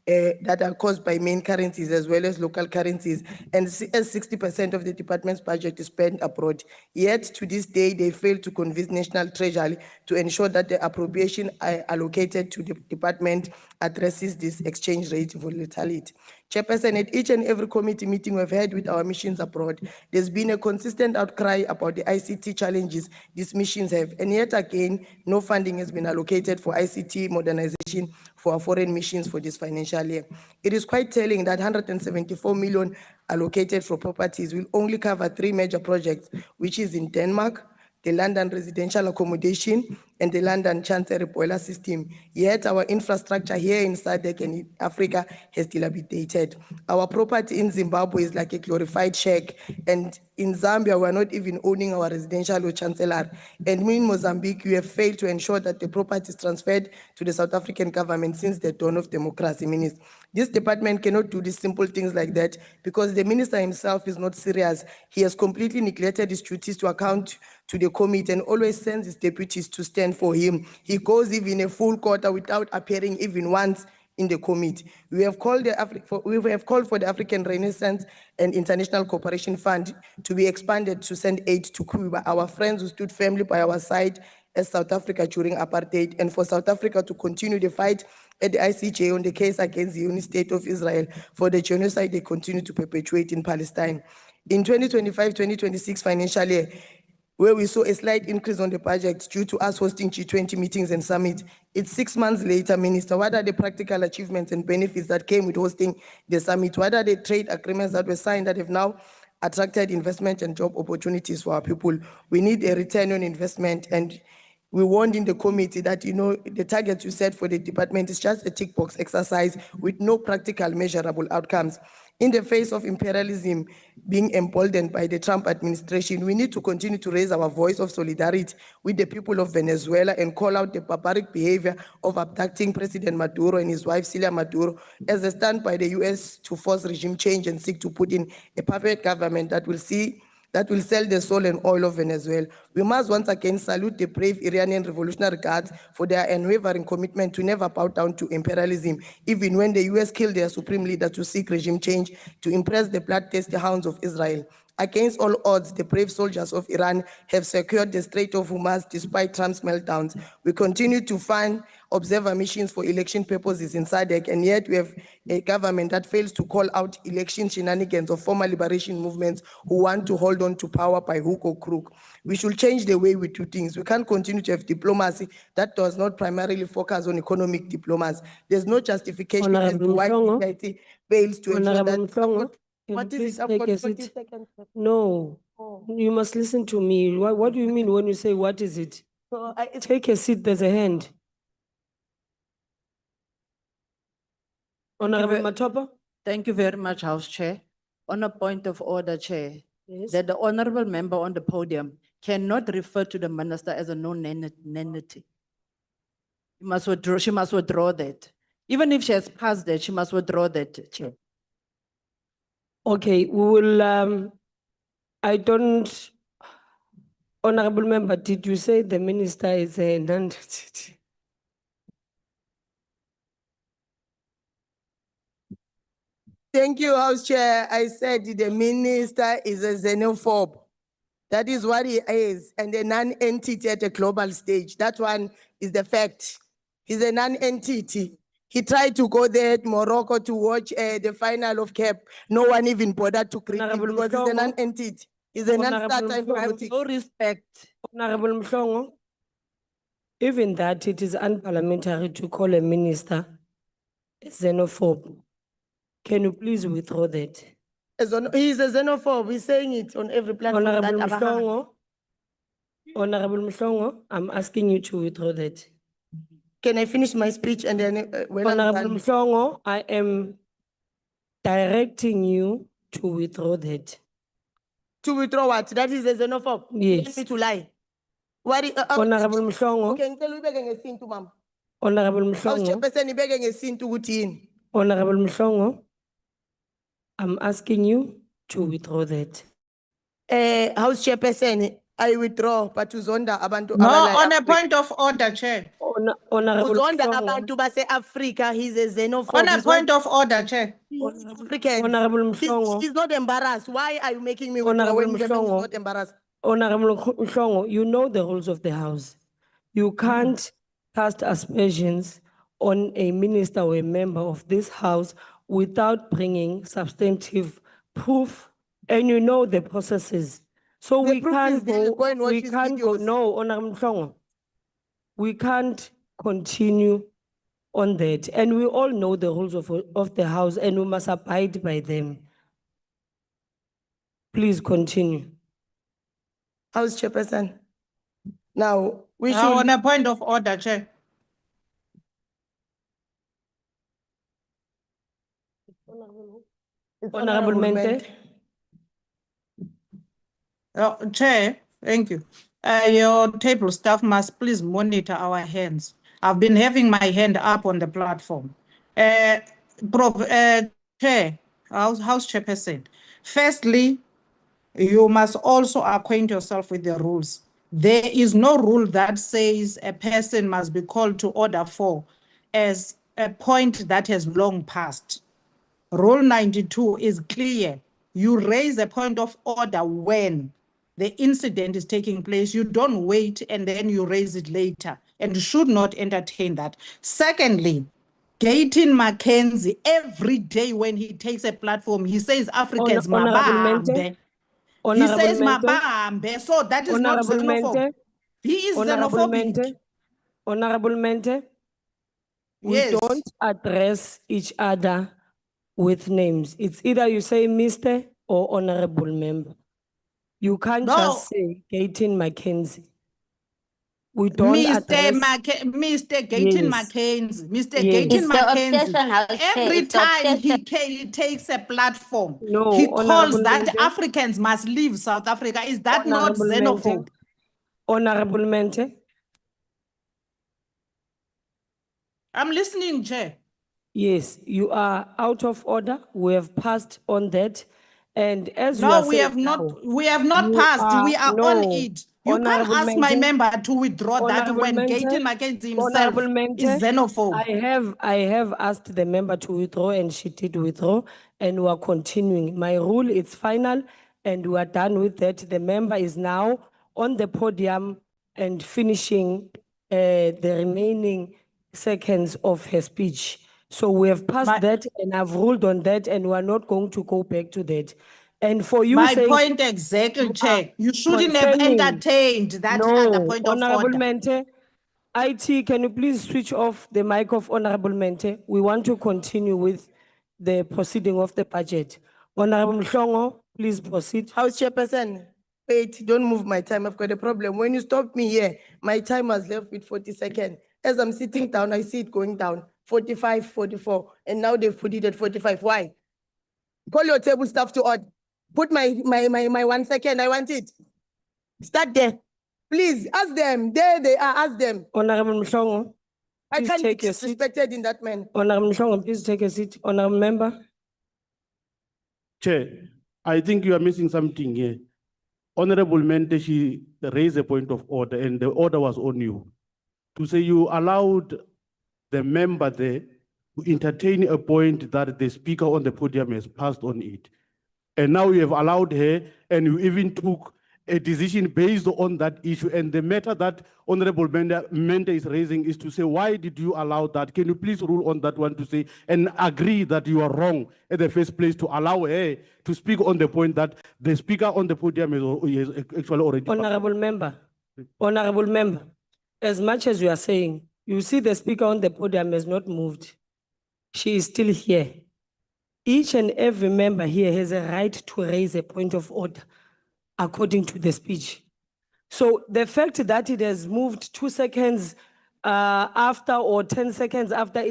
that are caused by main currencies as well as local currencies, and as 60% of the department's budget is spent abroad. Yet, to this day, they fail to convince National Treasury to ensure that the appropriation allocated to the department addresses this exchange rate volatility. Chairperson, at each and every committee meeting we've had with our missions abroad, there's been a consistent outcry about the ICT challenges these missions have, and yet again, no funding has been allocated for ICT modernization for our foreign missions for this financial year. It is quite telling that 174 million allocated for properties will only cover 3 major projects, which is in Denmark, the London residential accommodation, and the London Chancery boiler system. Yet our infrastructure here in SADC and in Africa has dilapidated. Our property in Zimbabwe is like a glorified shack, and in Zambia, we're not even owning our residential or chancellor. And in Mozambique, we have failed to ensure that the property is transferred to the South African government since the dawn of democracy. Minister, this department cannot do these simple things like that because the minister himself is not serious. He has completely neglected his duties to account to the committee and always sends his deputies to stand for him. He goes even a full quarter without appearing even once in the committee. We have called for the African Renaissance and International Cooperation Fund to be expanded to send aid to Cuba, our friends who stood firmly by our side as South Africa during apartheid, and for South Africa to continue the fight at the ICJ on the case against the Zionist State of Israel for the genocide they continue to perpetuate in Palestine. In 2025-2026 financial year, where we saw a slight increase on the budget due to us hosting G20 meetings and summits. It's 6 months later, Minister, what are the practical achievements and benefits that came with hosting the summit? What are the trade agreements that were signed that have now attracted investment and job opportunities for our people? We need a return on investment, and we warned in the committee that, you know, the target you set for the department is just a tick box exercise with no practical measurable outcomes. In the face of imperialism being emboldened by the Trump administration, we need to continue to raise our voice of solidarity with the people of Venezuela and call out the barbaric behavior of abducting President Maduro and his wife, Celia Maduro, as a stand by the US to force regime change and seek to put in a puppet government that will sell the soul and oil of Venezuela. We must once again salute the brave Iranian Revolutionary Guards for their unwavering commitment to never bow down to imperialism, even when the US killed their supreme leader to seek regime change to impress the bloodthirsty hounds of Israel. Against all odds, the brave soldiers of Iran have secured the Strait of Hormuz despite Trump's meltdowns. We continue to fund observer missions for election purposes in SADC, and yet we have a government that fails to call out election shenanigans of former liberation movements who want to hold on to power by hook or crook. We should change the way we do things. We can't continue to have diplomacy that does not primarily focus on economic diplomacy. There's no justification as Honorable to why Mhlongo. society fails to ensure Honorable that. Mhlongo, can What you is please it? I've take got a 40 seat? seconds. No, Oh. you must listen to me. What do you mean when you say what is it? So Take a seat, there's a hand. Honorable ve- Matopa? Thank you very much, House Chair. On a point of order, Chair, Yes. that the honorable member on the podium cannot refer to the minister as a known entity. She must withdraw that. Even if she has passed that, she must withdraw that, Chair. Okay, we will, I don't, honorable member, did you say the minister is a non-entity? Thank you, House Chair. I said the minister is a xenophobe. That is what he is, and a non-entity at a global stage. That one is the fact. He's a non-entity. He tried to go there at Morocco to watch the final of CAP. No one even bothered to greet him Honorable because he's a Mhlongo. non-entity. He's a Honorable non-starter in Mhlongo. politics. No respect. Honorable Mhlongo, even that it is unparliamentary to call a minister a xenophobe. Can you please withdraw that? He's a xenophobe. He's saying it on every platform. that Honorable Abaha- Mhlongo, Honorable Mhlongo, I'm asking you to withdraw that. Can I finish my speech and then when I'm Honorable done? Mhlongo, I am directing you to withdraw that. To withdraw what? That is a xenophobe. You want Yes. me to lie? What? Honorable Mhlongo, Okay, ngicela uyibeke ngesintu mama. Honorable House Mhlongo, Chairperson ibeke ngesintu ukuthi yini? Honorable Mhlongo, I'm asking you to withdraw that. House Chairperson, I withdraw, but uzonda abantu No, abala on a Africa. point of order, Chair. Honorable Uzonda Mhlongo, abantu base Africa, he's a xenophobe. On a He's one- point of order, Chair. Africans. Honorable Mhlongo. He's not embarrassed. Why are you making me withdraw Honorable when the man is Mhlongo. not embarrassed? Honorable Mhlongo, you know the rules of the House. You can't cast aspersions on a minister or a member of this House without bringing substantive proof, and you know the processes. So The we proof can't is there. go, Go and watch we his can't go, videos. no, Honorable Mhlongo. We can't continue on that. And we all know the rules of the House and we must abide by them. Please continue. House Chairperson. Now, we Now, on should, a point of order, Chair. it's Honorable Mente. Chair, thank you. Your table staff must please monitor our hands. I've been having my hand up on the platform. Chair, House Chairperson. Firstly, you must also acquaint yourself with the rules. There is no rule that says a person must be called to order for as a point that has long passed. Rule 92 is clear. You raise a point of order when the incident is taking place. You don't wait and then you raise it later, and you should not entertain that. Secondly, Gayton Mackenzie, every day when he takes a platform, he says Africans Honorable Mente. mabambe. He Honorable says Mente. mabambe, so that is not Honorable xenophobe. Mente. He is Honorable xenophobic. Mente. Honorable Mente. We Yes. don't address each other with names. It's either you say Mr. or Honorable Member. You can't No. just say Gayton Mackenzie. We don't address. Mr. Gayton Yes. Mackenzie, Mr. Yes. Gayton It's the Mackenzie, obsession, House Chair. every It's the time obsession. he takes a platform, No, he calls Honorable that Mente. Africans must leave South Africa. Is that not Honorable xenophobe? Mente. Honorable Mente. I'm listening, Chair. Yes, you are out of order. We have passed on that. And as you No, are we saying have not, now, we have not you passed. We are on no, it. You can't Honorable ask my Mente. member to withdraw that Honorable when Mente. Gayton Mackenzie himself Honorable Mente. is xenophobe. I have asked the member to withdraw and she did withdraw and we are continuing. My rule is final and we are done with that. The member is now on the podium and finishing the remaining seconds of her speech. So we have passed that and I've ruled on that and we are not going to go back to that. And for you My saying point exactly, you Chair. are You shouldn't have confirming- entertained that other point of Honorable order. Mente, IT, can you please switch off the mic of Honorable Mente? We want to continue with the proceeding of the budget. Honorable Mhlongo, please proceed. House Chairperson, wait, don't move my time. I've got a problem. When you stop me here, my time was left with 40 seconds. As I'm sitting down, I see it going down, 45, 44, and now they've put it at 45. Why? Call your table staff to order. Put my 1 second, I want it. Start there. Please, ask them. There they are, ask them. Honorable Mhlongo, I please can't be take your seat. disrespected in that manner. Honorable Mhlongo, please take a seat. Honorable Member. Chair, I think you are missing something here. Honorable Mente, she raised a point of order and the order was on you. To say you allowed the member there to entertain a point that the speaker on the podium has passed on it. And now you have allowed her and you even took a decision based on that issue. And the matter that Honorable Mente is raising is to say, why did you allow that? Can you please rule on that one to say and agree that you are wrong at the first place to allow her to speak on the point that the speaker on the podium is actually already. Honorable Member, as much as you are saying, you see the speaker on the podium has not moved. She is still here. Each and every member here has a right to raise a point of order according to the speech. So the fact that it has moved 2 seconds after or 10 seconds after,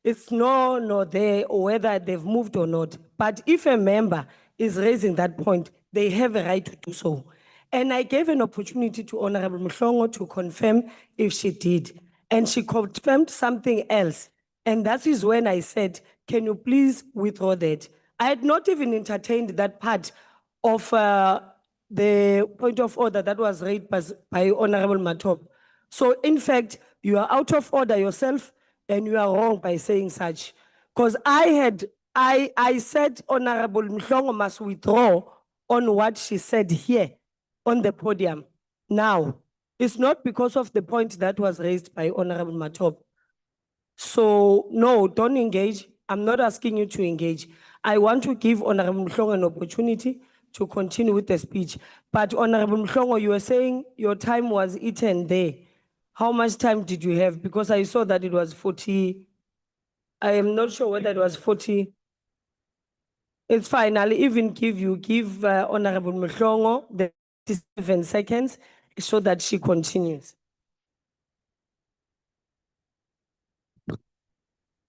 it's no there or whether they've moved or not. But if a member is raising that point, they have a right to do so. And I gave an opportunity to Honorable Mhlongo to confirm if she did. And she confirmed something else. And that is when I said, can you please withdraw that? I had not even entertained that part of the point of order that was raised by Honorable Matop. So in fact, you are out of order yourself and you are wrong by saying such. Because I said Honorable Mhlongo must withdraw on what she said here on the podium. Now, it's not because of the point that was raised by Honorable Matop. So no, don't engage. I'm not asking you to engage. I want to give Honorable Mhlongo an opportunity to continue with the speech. But Honorable Mhlongo, you were saying your time was eaten there. How much time did you have? Because I saw that it was 40. I am not sure whether it was 40. It's fine. I'll even give Honorable Mhlongo the 7 seconds so that she continues.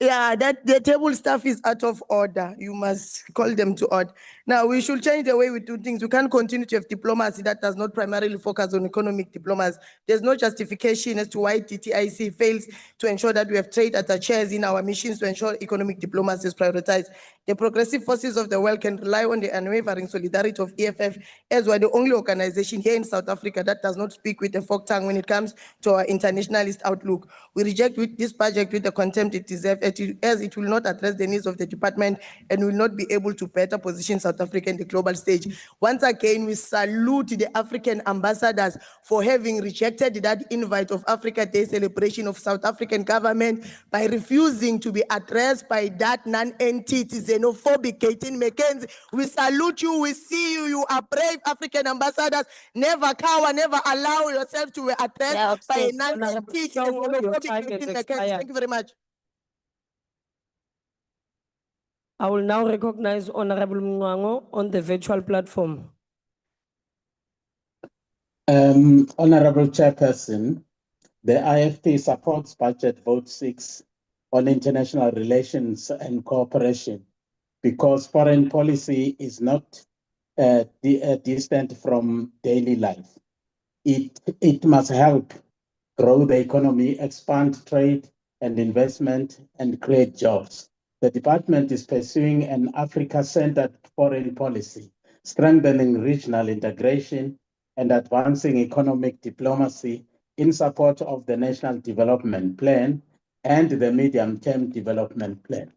Yeah, that the table staff is out of order. You must call them to order. Now, we should change the way we do things. We can't continue to have diplomacy that does not primarily focus on economic diplomacy. There's no justification as to why TTIC fails to ensure that we have trade at our chairs in our missions to ensure economic diplomacy is prioritized. The progressive forces of the world can rely on the unwavering solidarity of EFF, as we're the only organization here in South Africa that does not speak with a forked tongue when it comes to our internationalist outlook. We reject this project with the contempt it deserves as it will not address the needs of the department and will not be able to better position South Africa in the global stage. Once again, we salute the African ambassadors for having rejected that invite of Africa Day celebration of South African government by refusing to be addressed by that non-entity xenophobic Caitlin McKenzie. We salute you, we see you, you are brave African ambassadors. Never cower, never allow yourself to be addressed by a non-entity Honorable Songo, your xenophobic time has Caitlin McKenzie. expired. Thank you very much. I will now recognize Honorable Mwango on the virtual platform. Honorable Chairperson, the IFP supports budget vote 6 on international relations and cooperation because foreign policy is not distant from daily life. It must help grow the economy, expand trade and investment, and create jobs. The department is pursuing an Africa-centered foreign policy, strengthening regional integration and advancing economic diplomacy in support of the National Development Plan and the Medium-Term Development Plan.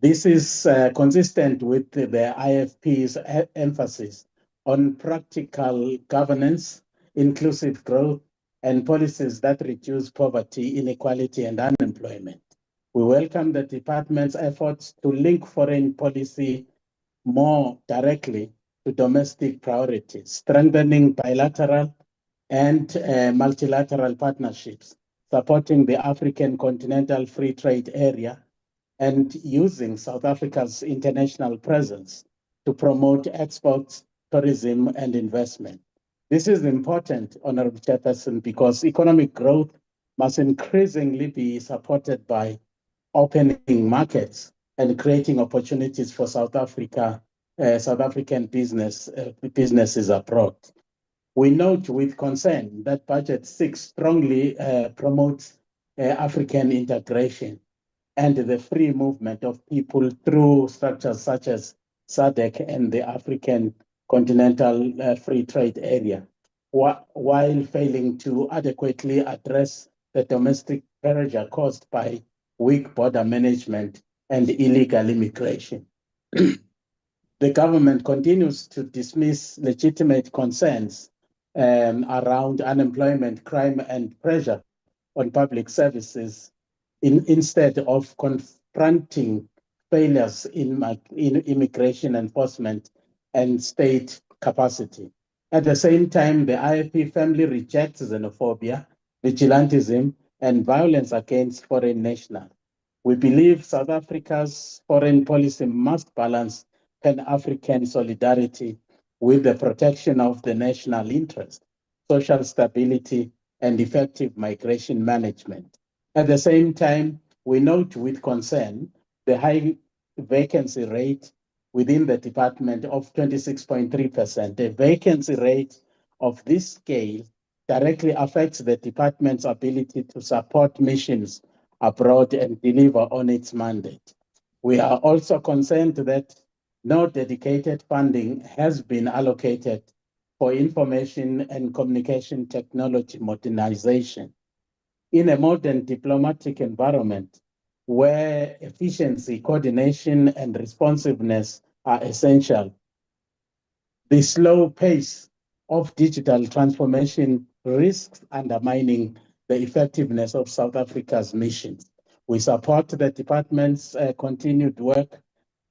This is consistent with the IFP's emphasis on practical governance, inclusive growth, and policies that reduce poverty, inequality, and unemployment. We welcome the department's efforts to link foreign policy more directly to domestic priorities, strengthening bilateral and multilateral partnerships, supporting the African Continental Free Trade Area, and using South Africa's international presence to promote exports, tourism, and investment. This is important, Honorable Chairperson, because economic growth must increasingly be supported by opening markets and creating opportunities for South African businesses abroad. We note with concern that Budget 6 strongly promotes African integration and the free movement of people through structures such as SADC and the African Continental Free Trade Area, while failing to adequately address the domestic pressure caused by weak border management and illegal immigration. The government continues to dismiss legitimate concerns around unemployment, crime, and pressure on public services instead of confronting failures in immigration enforcement and state capacity. At the same time, the IFP family rejects xenophobia, vigilantism, and violence against foreign nationals. We believe South Africa's foreign policy must balance Pan-African solidarity with the protection of the national interest, social stability, and effective migration management. At the same time, we note with concern the high vacancy rate within the department of 26.3%. A vacancy rate of this scale directly affects the department's ability to support missions abroad and deliver on its mandate. We are also concerned that no dedicated funding has been allocated for information and communication technology modernization. In a modern diplomatic environment where efficiency, coordination, and responsiveness are essential, the slow pace of digital transformation risks undermining the effectiveness of South Africa's missions. We support the department's continued work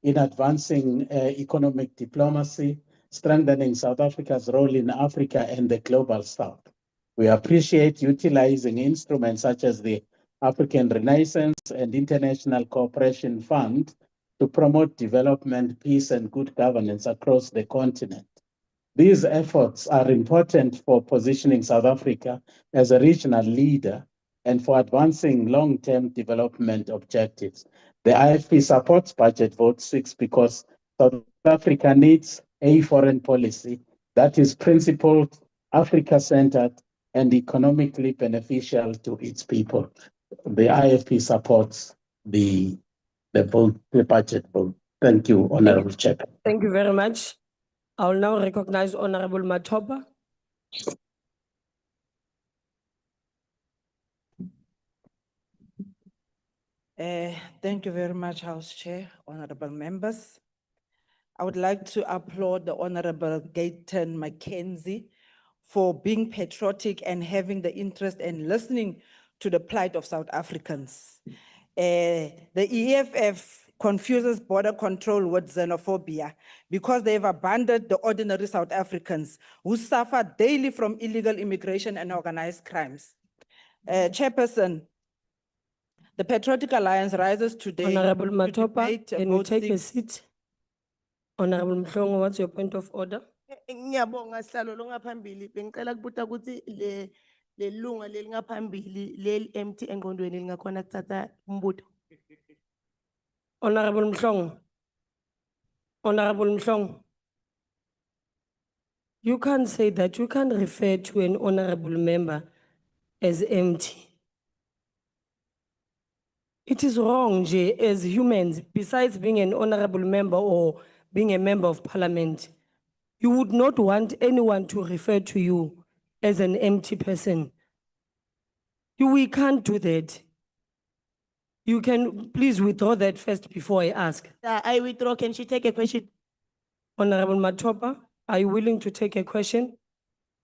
in advancing economic diplomacy, strengthening South Africa's role in Africa and the global South. We appreciate utilizing instruments such as the African Renaissance and International Cooperation Fund to promote development, peace, and good governance across the continent. These efforts are important for positioning South Africa as a regional leader and for advancing long-term development objectives. The IFP supports Budget Vote 6 because South Africa needs a foreign policy that is principled, Africa-centered, and economically beneficial to its people. The IFP supports the budget vote. Thank you, Honorable Chair. Thank you very much. I will now recognize Honorable Matopa. Thank you very much, House Chair, honorable members. I would like to applaud the Honorable Gayton Mackenzie for being patriotic and having the interest in listening to the plight of South Africans. The EFF confuses border control with xenophobia because they've abandoned the ordinary South Africans who suffer daily from illegal immigration and organized crimes. Chairperson, the Patriotic Alliance rises today Honorable to Matopa, debate can you vote take a 6. seat? Honorable Mhlongo, what's your point of order? Ngiyabonga sihlalo lo ngaphambili bengicela kubuta ukuthi le lunga lelingaphambili leli empty engqondweni lingakhona kuthatha umbuto. Honorable Mhlongo. Honorable Mhlongo. You can't say that. You can't refer to an honorable member as empty. It is wrong, Jay, as humans, besides being an honorable member or being a member of parliament, you would not want anyone to refer to you as an empty person. We can't do that. You can please withdraw that first before I ask. I withdraw, can she take a question? Honorable Matopa, are you willing to take a question?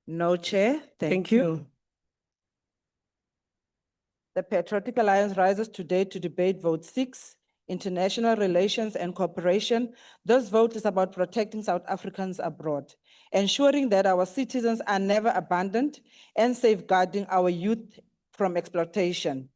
No, Chair. Thank you. The Patriotic Alliance rises today to debate vote 6, international relations and cooperation. This vote is about protecting South Africans abroad, ensuring that our citizens are never abandoned, and safeguarding our youth from exploitation.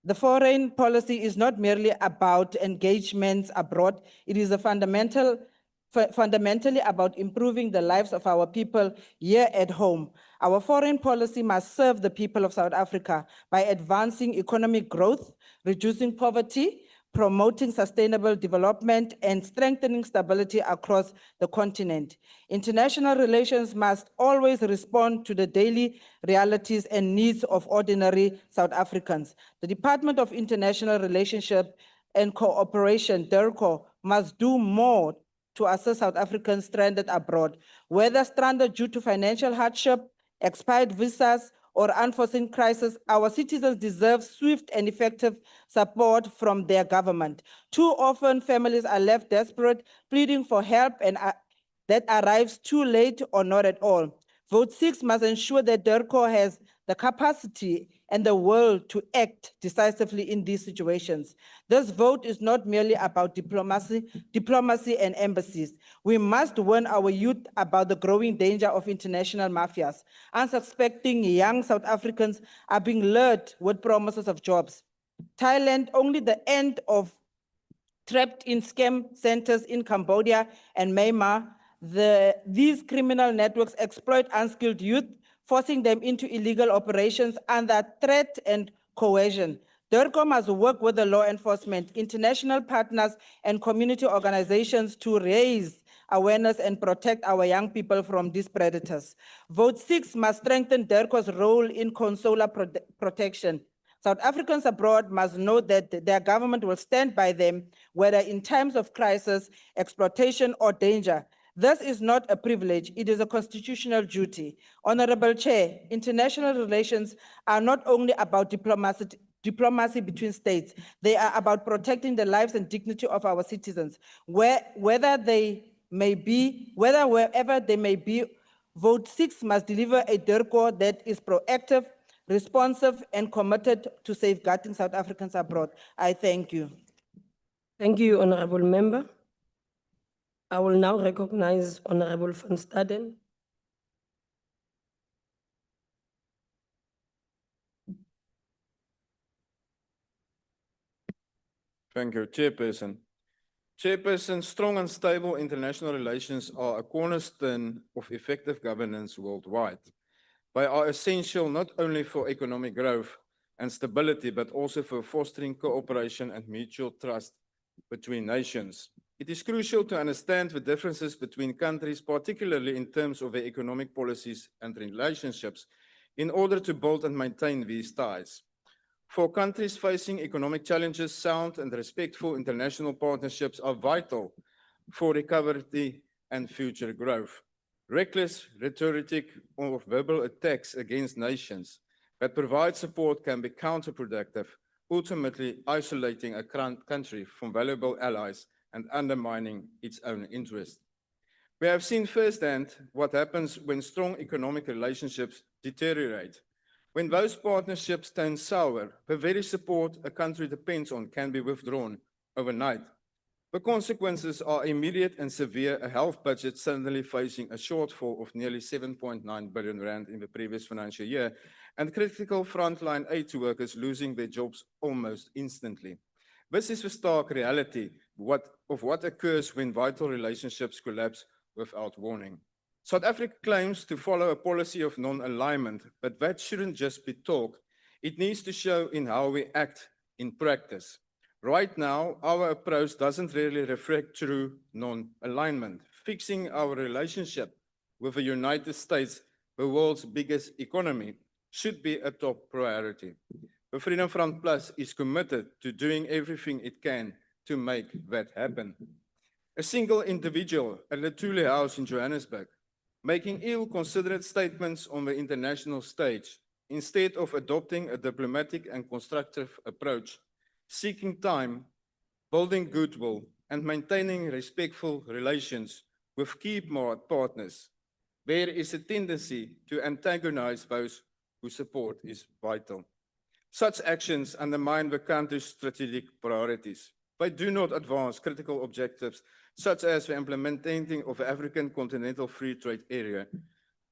The foreign policy is not merely about engagements abroad. It is fundamentally about improving the lives of our people here at home. Our foreign policy must serve the people of South Africa by advancing economic growth, reducing poverty, promoting sustainable development, and strengthening stability across the continent. International relations must always respond to the daily realities and needs of ordinary South Africans. The Department of International Relations and Cooperation, DIRCO, must do more to assist South Africans stranded abroad, whether stranded due to financial hardship, expired visas, or unforeseen crisis. Our citizens deserve swift and effective support from their government. Too often, families are left desperate, pleading for help, and that arrives too late or not at all. Vote 6 must ensure that DIRCO has the capacity and the will to act decisively in these situations. This vote is not merely about diplomacy and embassies. We must warn our youth about the growing danger of international mafias. Unsuspecting young South Africans are being lured with promises of jobs. Thailand, only the end of trapped in scam centers in Cambodia and Myanmar. These criminal networks exploit unskilled youth, forcing them into illegal operations under threat and coercion. DIRCO must work with the law enforcement, international partners, and community organizations to raise awareness and protect our young people from these predators. Vote 6 must strengthen DIRCO's role in consular protection. South Africans abroad must know that their government will stand by them, whether in times of crisis, exploitation, or danger. This is not a privilege, it is a constitutional duty. Honorable Chair, international relations are not only about diplomacy between states, they are about protecting the lives and dignity of our citizens, wherever they may be. Vote 6 must deliver a DIRCO that is proactive, responsive, and committed to safeguarding South Africans abroad. I thank you. Thank you, Honorable Member. I will now recognize Honorable van Staden. Thank you, Chairperson. Chairperson, strong and stable international relations are a cornerstone of effective governance worldwide. They are essential not only for economic growth and stability, but also for fostering cooperation and mutual trust between nations. It is crucial to understand the differences between countries, particularly in terms of their economic policies and relationships, in order to build and maintain these ties. For countries facing economic challenges, sound and respectful international partnerships are vital for recovery and future growth. Reckless rhetoric or verbal attacks against nations that provide support can be counterproductive ultimately isolating a country from valuable allies and undermining its own interests. We have seen firsthand what happens when strong economic relationships deteriorate. When those partnerships turn sour, the very support a country depends on can be withdrawn overnight. The consequences are immediate and severe, a health budget suddenly facing a shortfall of nearly 7.9 billion rand in the previous financial year, and critical frontline aid workers losing their jobs almost instantly. This is the stark reality of what occurs when vital relationships collapse without warning. South Africa claims to follow a policy of non-alignment, but that shouldn't just be talk. It needs to show in how we act in practice. Right now, our approach doesn't really reflect true non-alignment. Fixing our relationship with the United States, the world's biggest economy, should be a top priority. The Freedom Front Plus is committed to doing everything it can to make that happen. A single individual at the Thule House in Johannesburg, making ill-considered statements on the international stage, instead of adopting a diplomatic and constructive approach, seeking time, building goodwill, and maintaining respectful relations with key partners, there is a tendency to antagonize those whose support is vital. Such actions undermine the country's strategic priorities. They do not advance critical objectives, such as the implementing of the African Continental Free Trade Area,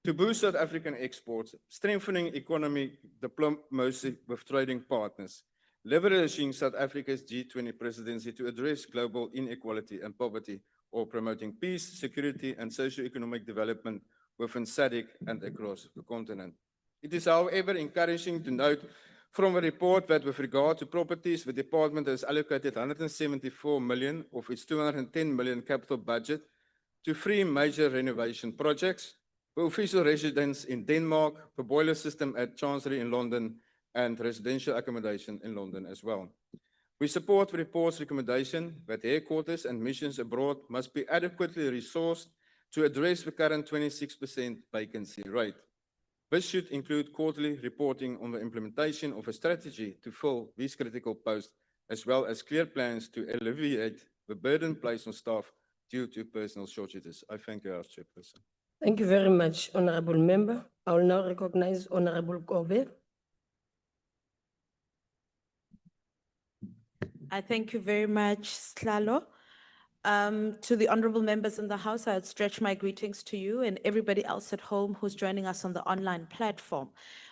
to boost South African exports, strengthening economic diplomacy with trading partners, leveraging South Africa's G20 presidency to address global inequality and poverty, or promoting peace, security, and socio-economic development within SADC and across the continent. It is, however, encouraging to note from a report that with regard to properties, the department has allocated 174 million of its 210 million capital budget to 3 major renovation projects: the official residence in Denmark, the boiler system at Chancery in London, and residential accommodation in London as well. We support the report's recommendation that headquarters and missions abroad must be adequately resourced to address the current 26% vacancy rate. This should include quarterly reporting on the implementation of a strategy to fill these critical posts, as well as clear plans to alleviate the burden placed on staff due to personnel shortages. I thank you, House Chairperson. Thank you very much, Honorable Member. I will now recognize Honorable Kobe. I thank you very much, Slalo. To the honorable members in the House, I would stretch my greetings to you and everybody else at home who's joining us on the online platform.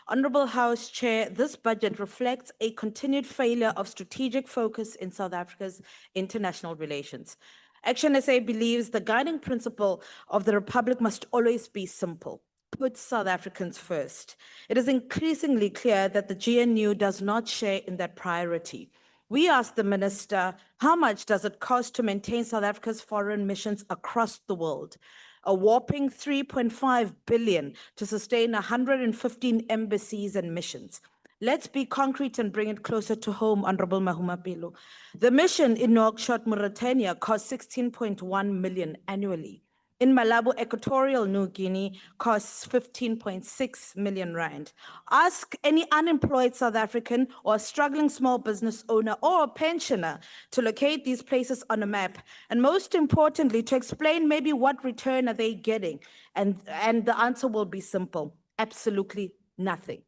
Honorable House Chair, this budget reflects a continued failure of strategic focus in South Africa's international relations. Action SA believes the guiding principle of the Republic must always be simple: put South Africans first. It is increasingly clear that the GNU does not share in that priority. We asked the minister, how much does it cost to maintain South Africa's foreign missions across the world? A whopping 3.5 billion to sustain 115 embassies and missions. Let's be concrete and bring it closer to home, Honorable Mahumapelo. The mission in Nouakchott, Mauritania costs 16.1 million annually. In Malabo, Equatorial New Guinea costs 15.6 million rand. Ask any unemployed South African or struggling small business owner or a pensioner to locate these places on a map. And most importantly, to explain maybe what return are they getting. And the answer will be simple: absolutely nothing.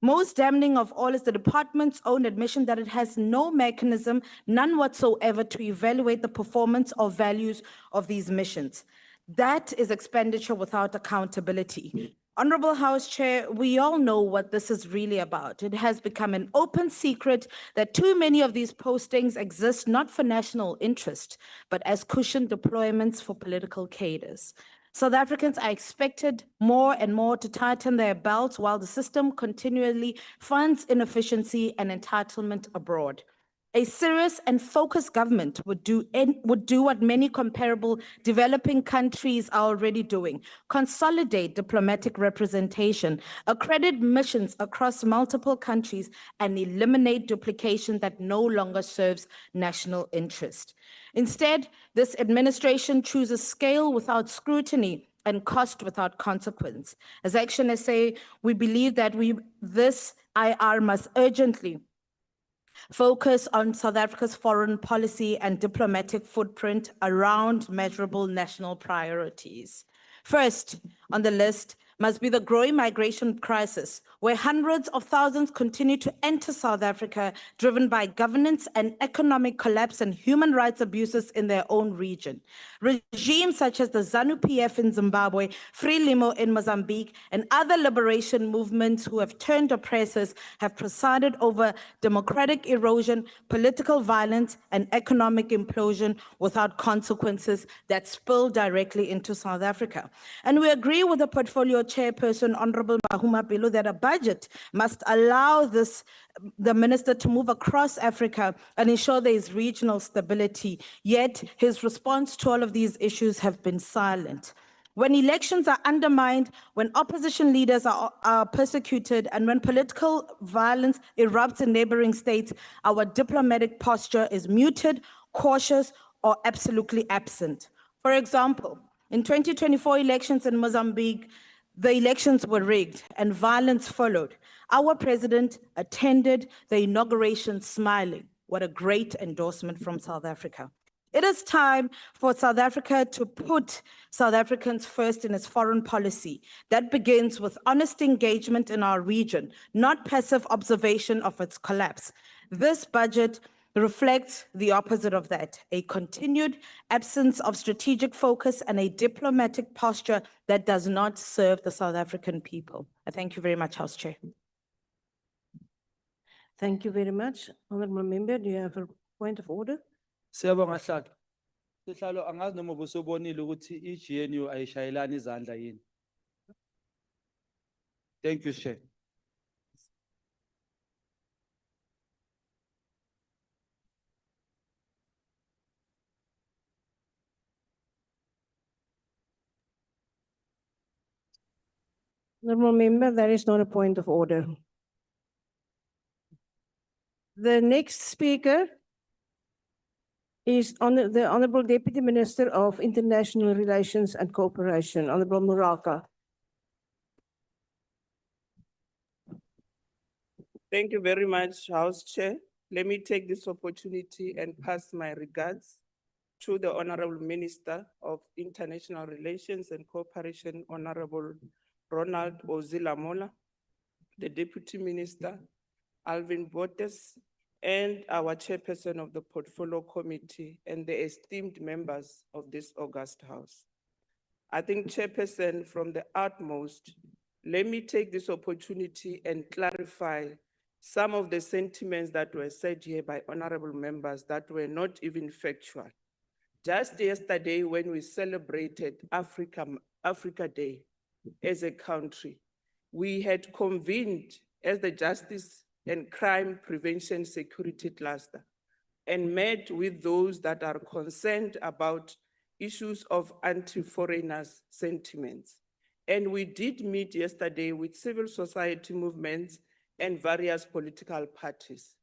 Most damning of all is the department's own admission that it has no mechanism, none whatsoever, to evaluate the performance or values of these missions. That is expenditure without accountability. Honorable House Chair, we all know what this is really about. It has become an open secret that too many of these postings exist not for national interest, but as cushion deployments for political cadres. South Africans are expected more and more to tighten their belts while the system continually funds inefficiency and entitlement abroad. A serious and focused government would do what many comparable developing countries are already doing: consolidate diplomatic representation, accredit missions across multiple countries, and eliminate duplication that no longer serves national interest. Instead, this administration chooses scale without scrutiny and cost without consequence. As Action SA, we believe that this IR must urgently Focus on South Africa's foreign policy and diplomatic footprint around measurable national priorities. First on the list must be the growing migration crisis, where hundreds of thousands continue to enter South Africa, driven by governance and economic collapse and human rights abuses in their own region. Regimes such as the ZANU-PF in Zimbabwe, Frelimo in Mozambique, and other liberation movements who have turned oppressors have presided over democratic erosion, political violence, and economic implosion without consequences that spill directly into South Africa. And we agree with the portfolio chairperson, Honorable Mahuma Pelo, that a budget must allow the minister to move across Africa and ensure there is regional stability. Yet his response to all of these issues have been silent. When elections are undermined, when opposition leaders are persecuted, and when political violence erupts in neighboring states, our diplomatic posture is muted, cautious, or absolutely absent. For example, in 2024 elections in Mozambique, the elections were rigged and violence followed. Our president attended the inauguration smiling. What a great endorsement from South Africa. It is time for South Africa to put South Africans first in its foreign policy. That begins with honest engagement in our region, not passive observation of its collapse. This budget reflects the opposite of that, a continued absence of strategic focus and a diplomatic posture that does not serve the South African people. I thank you very much, House Chair. Thank you very much. Honorable Member, do you have a point of order? Siyabonga Sihlalo. Sihlalo angazi noma ubusubonile ukuthi i-GNU ayishayelani izandla yini. Thank you, Chair. Honorable Member, that is not a point of order. The next speaker is the Honorable Deputy Minister of International Relations and Cooperation, Honorable Muraka. Thank you very much, House Chair. Let me take this opportunity and pass my regards to the Honorable Minister of International Relations and Cooperation, Honorable Ronald Ozilamola, the Deputy Minister, Alvin Botes, and our Chairperson of the Portfolio Committee and the esteemed members of this august House. I think, Chairperson, from the utmost, let me take this opportunity and clarify some of the sentiments that were said here by honorable members that were not even factual. Just yesterday, when we celebrated Africa Day as a country, we had convened as the Justice and Crime Prevention Security Cluster and met with those that are concerned about issues of anti-foreigners sentiments. And we did meet yesterday with civil society movements and various political parties.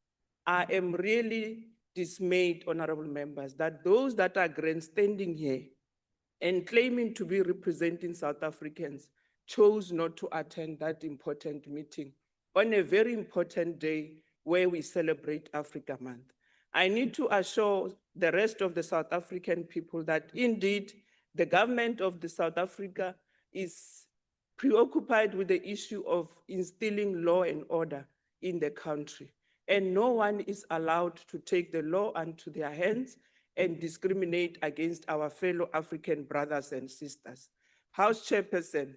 I am really dismayed, honorable members, that those that are grandstanding here and claiming to be representing South Africans chose not to attend that important meeting on a very important day where we celebrate Africa Month. I need to assure the rest of the South African people that indeed the government of the South Africa is preoccupied with the issue of instilling law and order in the country. And no one is allowed to take the law into their hands and discriminate against our fellow African brothers and sisters. House Chairperson,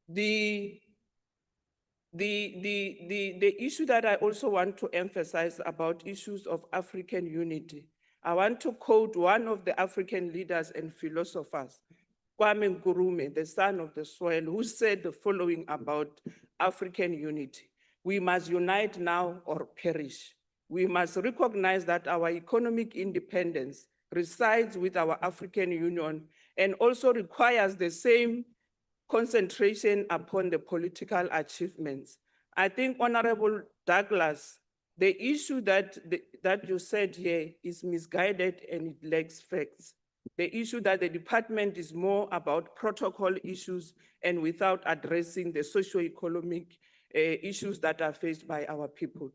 the issue that I also want to emphasize about issues of African unity, I want to quote one of the African leaders and philosophers, Kwame Nkrumah, the son of the soil, who said the following about African unity: we must unite now or perish. We must recognize that our economic independence resides with our African Union and also requires the same concentration upon the political achievements. I think, Honorable Douglas, the issue that you said here is misguided and it lacks facts. The issue that the department is more about protocol issues and without addressing the socio-economic issues that are faced by our people.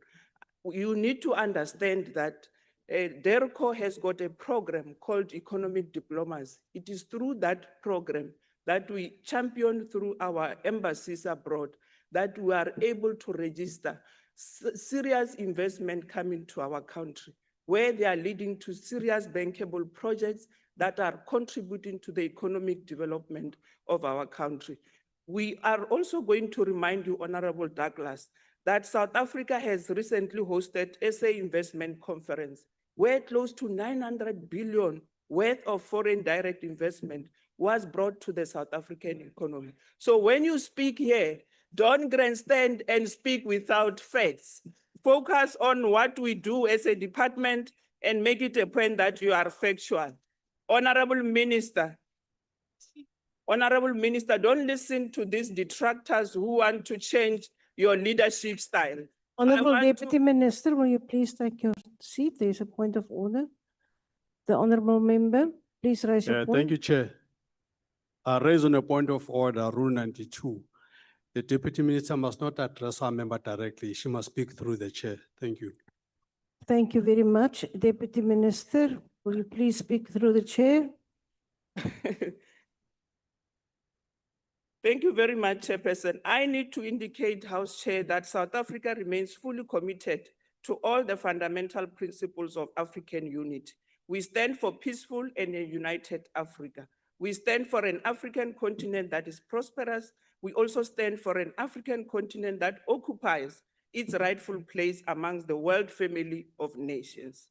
you need to understand that DERCO has got a program called economic diplomacy. It is through that program that we champion through our embassies abroad that we are able to register serious investment coming to our country, where they are leading to serious bankable projects that are contributing to the economic development of our country. We are also going to remind you, Honorable Douglas, that South Africa has recently hosted SA Investment Conference, where close to 900 billion worth of foreign direct investment was brought to the South African economy. So when you speak here, don't grandstand and speak without facts. Focus on what we do as a department and make it a point that you are factual. Honorable Minister, don't listen to these detractors who want to change your leadership style. Honorable want to- Deputy Minister, will you please take your seat? There's a point of order. The honorable member, please raise your point. Thank you, Chair. I raise on a point of order, Rule 92. The Deputy Minister must not address our member directly. She must speak through the Chair. Thank you. Thank you very much. Deputy Minister, will you please speak through the chair? Thank you very much, Chairperson. I need to indicate, House Chair, that South Africa remains fully committed to all the fundamental principles of African unity. We stand for peaceful and a united Africa. We stand for an African continent that is prosperous. We also stand for an African continent that occupies its rightful place amongst the world family of nations.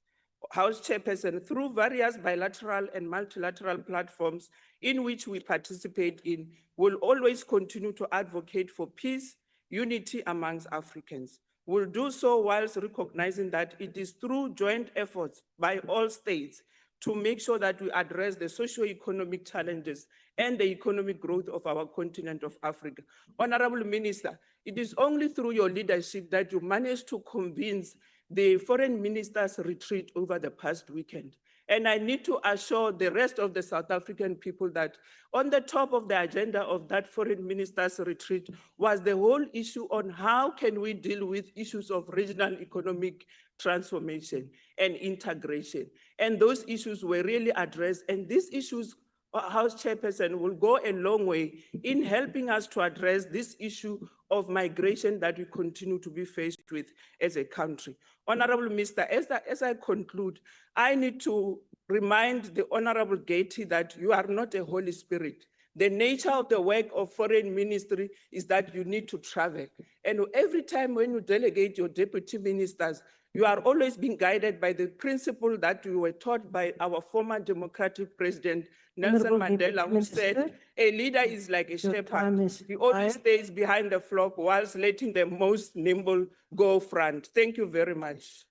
House Chairperson, through various bilateral and multilateral platforms in which we participate in, will always continue to advocate for peace, unity amongst Africans. We'll do so whilst recognizing that it is through joint efforts by all states to make sure that we address the socio-economic challenges and the economic growth of our continent of Africa. Honorable Minister, it is only through your leadership that you managed to convince the foreign minister's retreat over the past weekend. And I need to assure the rest of the South African people that on the top of the agenda of that foreign minister's retreat was the whole issue on how can we deal with issues of regional economic transformation and integration. And those issues were really addressed. And these issues, House Chairperson, will go a long way in helping us to address this issue of migration that we continue to be faced with as a country. Honorable Minister, as I conclude, I need to remind the Honorable Gaiety that you are not a Holy Spirit. The nature of the work of foreign ministry is that you need to travel. And every time when you delegate your deputy ministers, you are always being guided by the principle that you were taught by our former democratic president, Nelson Honorable Mandela, who Minister, said, a leader is like a your time shepherd. is He always expired. stays behind the flock whilst letting the most nimble go front. Thank you very much.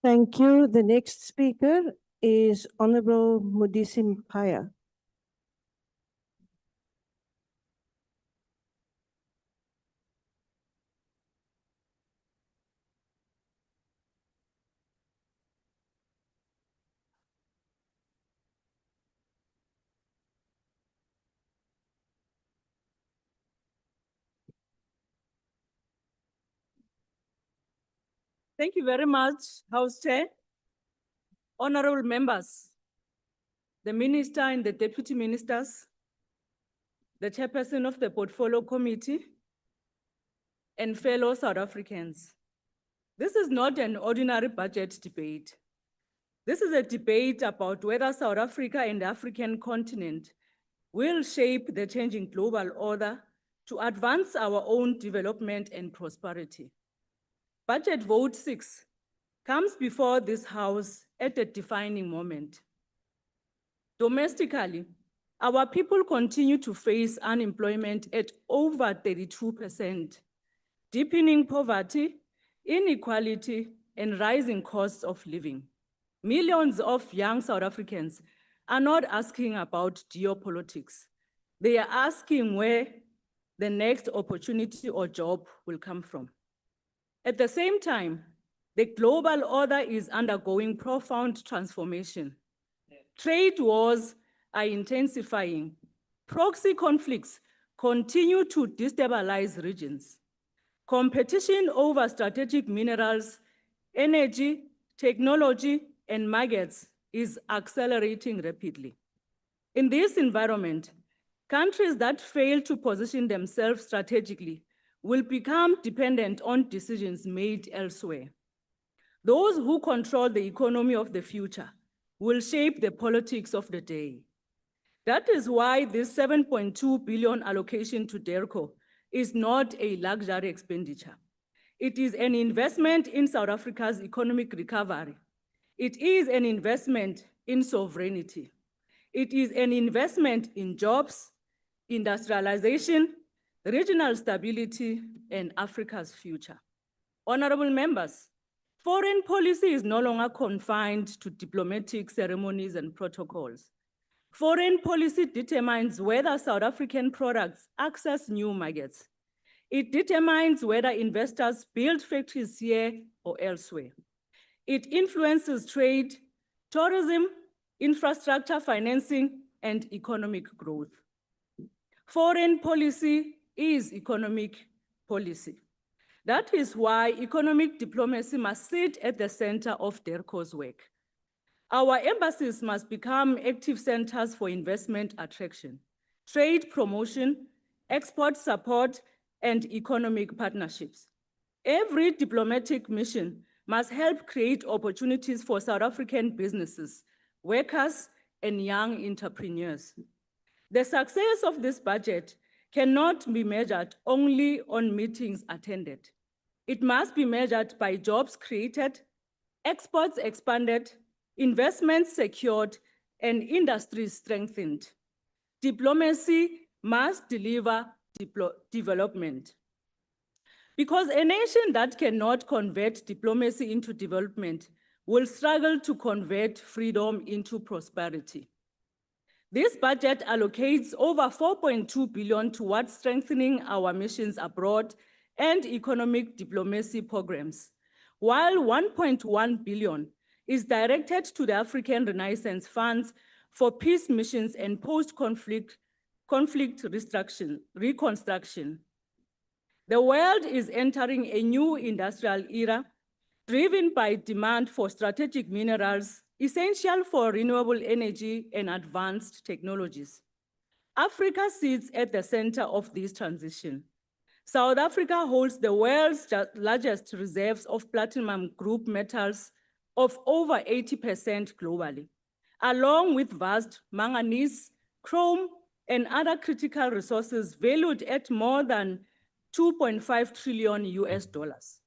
Thank you. The next speaker is Honorable Modisi Mpaya. Thank you very much, House Chair. Honorable members, the Minister and the Deputy Ministers, the Chairperson of the Portfolio Committee, and fellow South Africans. This is not an ordinary budget debate. This is a debate about whether South Africa and the African continent will shape the changing global order to advance our own development and prosperity. Budget Vote 6 comes before this House at a defining moment. Domestically, our people continue to face unemployment at over 32%, deepening poverty, inequality, and rising costs of living. Millions of young South Africans are not asking about geopolitics. They are asking where the next opportunity or job will come from. At the same time, the global order is undergoing profound transformation. Trade wars are intensifying. Proxy conflicts continue to destabilize regions. Competition over strategic minerals, energy, technology, and markets is accelerating rapidly. In this environment, countries that fail to position themselves strategically will become dependent on decisions made elsewhere. Those who control the economy of the future will shape the politics of the day. That is why this 7.2 billion allocation to DERCO is not a luxury expenditure. It is an investment in South Africa's economic recovery. It is an investment in sovereignty. It is an investment in jobs, industrialization, regional stability, and Africa's future. Honorable members, foreign policy is no longer confined to diplomatic ceremonies and protocols. Foreign policy determines whether South African products access new markets. It determines whether investors build factories here or elsewhere. It influences trade, tourism, infrastructure financing, and economic growth. Foreign policy is economic policy. That is why economic diplomacy must sit at the center of DERCO's work. Our embassies must become active centers for investment attraction, trade promotion, export support, and economic partnerships. Every diplomatic mission must help create opportunities for South African businesses, workers, and young entrepreneurs. The success of this budget cannot be measured only on meetings attended. It must be measured by jobs created, exports expanded, investments secured, and industries strengthened. Diplomacy must deliver development. Because a nation that cannot convert diplomacy into development will struggle to convert freedom into prosperity. This budget allocates over 4.2 billion towards strengthening our missions abroad and economic diplomacy programs, while 1.1 billion is directed to the African Renaissance Funds for peace missions and post-conflict reconstruction. The world is entering a new industrial era driven by demand for strategic minerals essential for renewable energy and advanced technologies. Africa sits at the center of this transition. South Africa holds the world's largest reserves of platinum group metals of over 80% globally, along with vast manganese, chrome, and other critical resources valued at more than 2.5 trillion US dollars.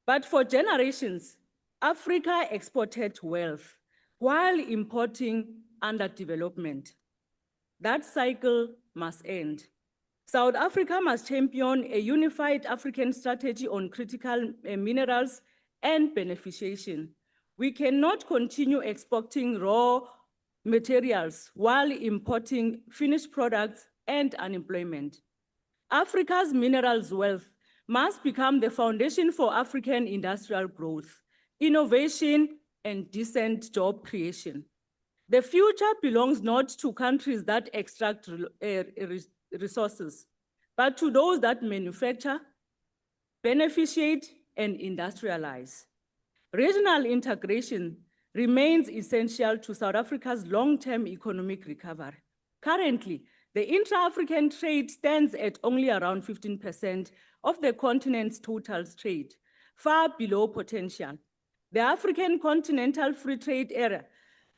But for generations, Africa exported wealth while importing underdevelopment. That cycle must end. South Africa must champion a unified African strategy on critical minerals and beneficiation. We cannot continue exporting raw materials while importing finished products and unemployment. Africa's minerals wealth must become the foundation for African industrial growth, innovation, and decent job creation. The future belongs not to countries that extract resources, but to those that manufacture, beneficiate, and industrialize. Regional integration remains essential to South Africa's long-term economic recovery. Currently, the intra-African trade stands at only around 15% of the continent's total trade, far below potential. The African Continental Free Trade Area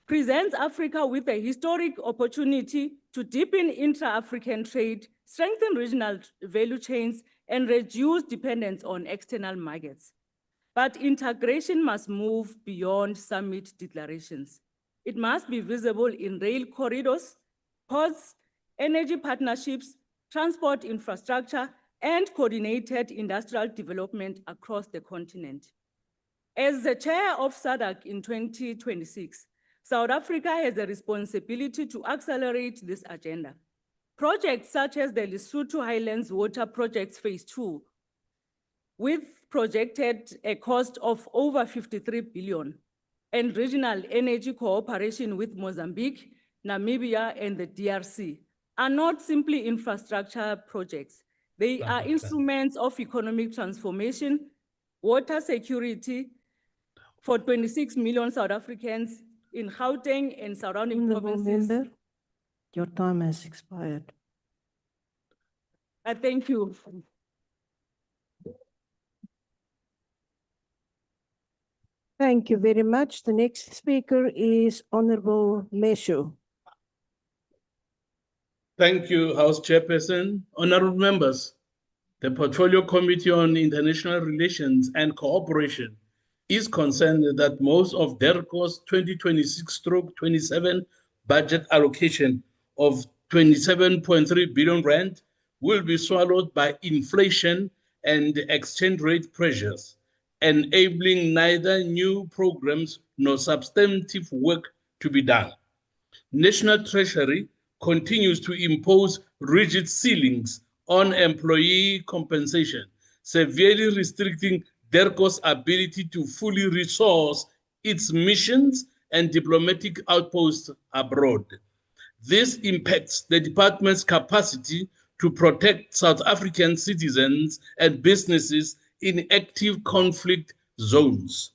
presents Africa with a historic opportunity to deepen intra-African trade, strengthen regional value chains, and reduce dependence on external markets. But integration must move beyond summit declarations. It must be visible in rail corridors, ports, energy partnerships, transport infrastructure, and coordinated industrial development across the continent. As the chair of SADC in 2026, South Africa has a responsibility to accelerate this agenda. Projects such as the Lesotho Highlands Water Project Phase 2, with projected a cost of over 53 billion, and regional energy cooperation with Mozambique, Namibia, and the DRC are not simply infrastructure projects. They are instruments of economic transformation, water security for 26 million South Africans in Gauteng and surrounding Honorable provinces. member, your time has expired. Thank you. Thank you very much. The next speaker is Honorable Meshu. Thank you, House Chairperson. Honorable members, the Portfolio Committee on International Relations and Cooperation is concerned that most of DERCO's 2026-27 budget allocation of 27.3 billion rand will be swallowed by inflation and exchange rate pressures, enabling neither new programs nor substantive work to be done. National Treasury continues to impose rigid ceilings on employee compensation, severely restricting DERCO's ability to fully resource its missions and diplomatic outposts abroad. This impacts the department's capacity to protect South African citizens and businesses in active conflict zones.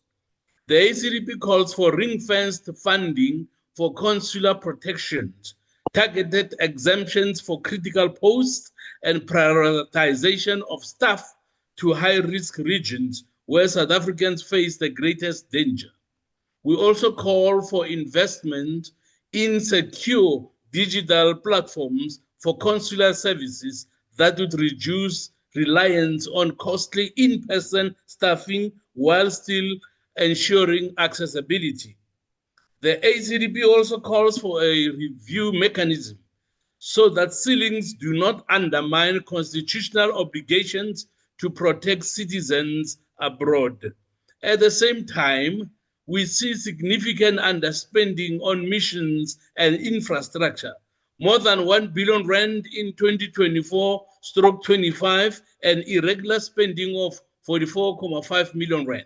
The ACDP calls for ring-fenced funding for consular protections, targeted exemptions for critical posts, and prioritization of staff to high-risk regions where South Africans face the greatest danger. We also call for investment in secure digital platforms for consular services that would reduce reliance on costly in-person staffing while still ensuring accessibility. The ACDP also calls for a review mechanism so that ceilings do not undermine constitutional obligations to protect citizens abroad. At the same time, we see significant underspending on missions and infrastructure, more than 1 billion rand in 2024-25 and irregular spending of 44.5 million rand.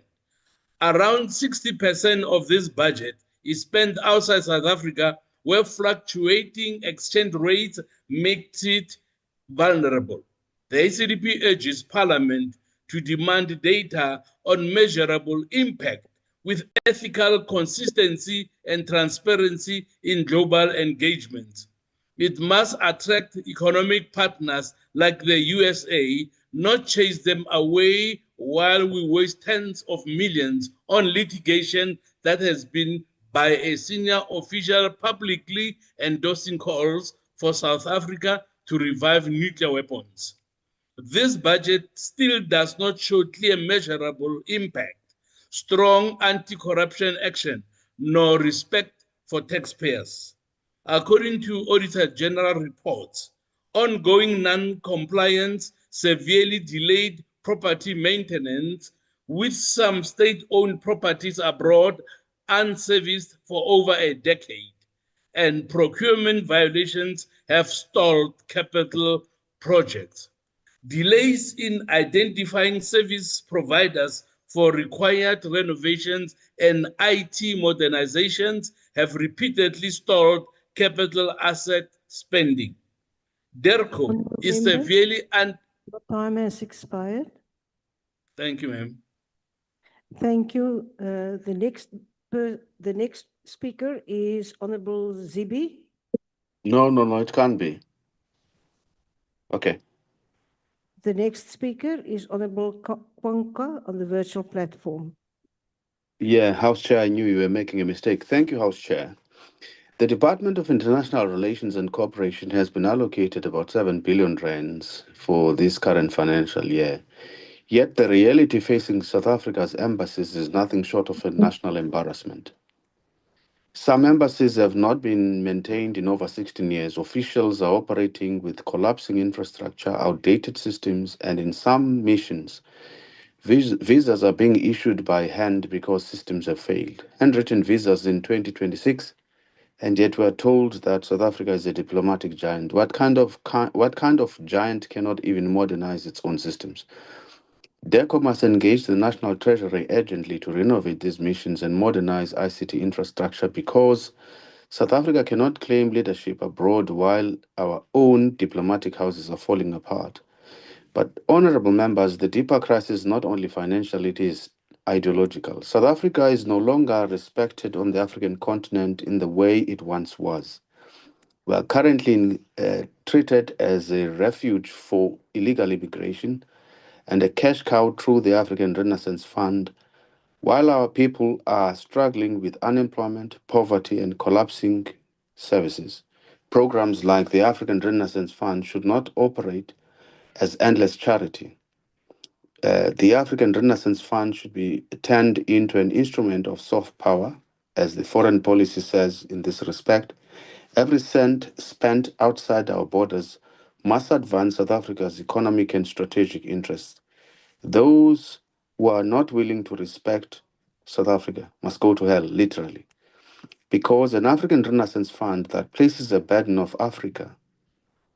Around 60% of this budget is spent outside South Africa, where fluctuating exchange rates make it vulnerable. The ACDP urges Parliament to demand data on measurable impact with ethical consistency and transparency in global engagement. It must attract economic partners like the USA, not chase them away while we waste tens of millions on litigation that has been by a senior official publicly endorsing calls for South Africa to revive nuclear weapons. This budget still does not show clear measurable impact, strong anti-corruption action, nor respect for taxpayers. According to Auditor General reports, ongoing non-compliance severely delayed property maintenance, with some state-owned properties abroad unserviced for over a decade, and procurement violations have stalled capital projects. Delays in identifying service providers for required renovations and IT modernizations have repeatedly stalled capital asset spending. DERCO Honourable is member, severely your time has expired. Thank you, ma'am. Thank you. The next speaker is Honorable Zibi. No, it can't be. Okay. The next speaker is Honorable Kwanka on the virtual platform. Yeah, House Chair, I knew you were making a mistake. Thank you, House Chair. The Department of International Relations and Cooperation has been allocated about 7 billion rands for this current financial year. Yet the reality facing South Africa's embassies is nothing short of a national embarrassment. Some embassies have not been maintained in over 16 years. Officials are operating with collapsing infrastructure, outdated systems, and in some missions, visas are being issued by hand because systems have failed. Handwritten visas in 2026, and yet we're told that South Africa is a diplomatic giant. What kind of giant cannot even modernize its own systems? DERCO must engage the National Treasury urgently to renovate these missions and modernize ICT infrastructure because South Africa cannot claim leadership abroad while our own diplomatic houses are falling apart. But, honorable members, the deeper crisis is not only financial, it is ideological. South Africa is no longer respected on the African continent in the way it once was. We are currently treated as a refuge for illegal immigration and a cash cow through the African Renaissance Fund, while our people are struggling with unemployment, poverty, and collapsing services. Programs like the African Renaissance Fund should not operate as endless charity. The African Renaissance Fund should be turned into an instrument of soft power, as the foreign policy says in this respect. Every cent spent outside our borders must advance South Africa's economic and strategic interests. Those who are not willing to respect South Africa must go to hell, literally. Because an African Renaissance Fund that places the burden of Africa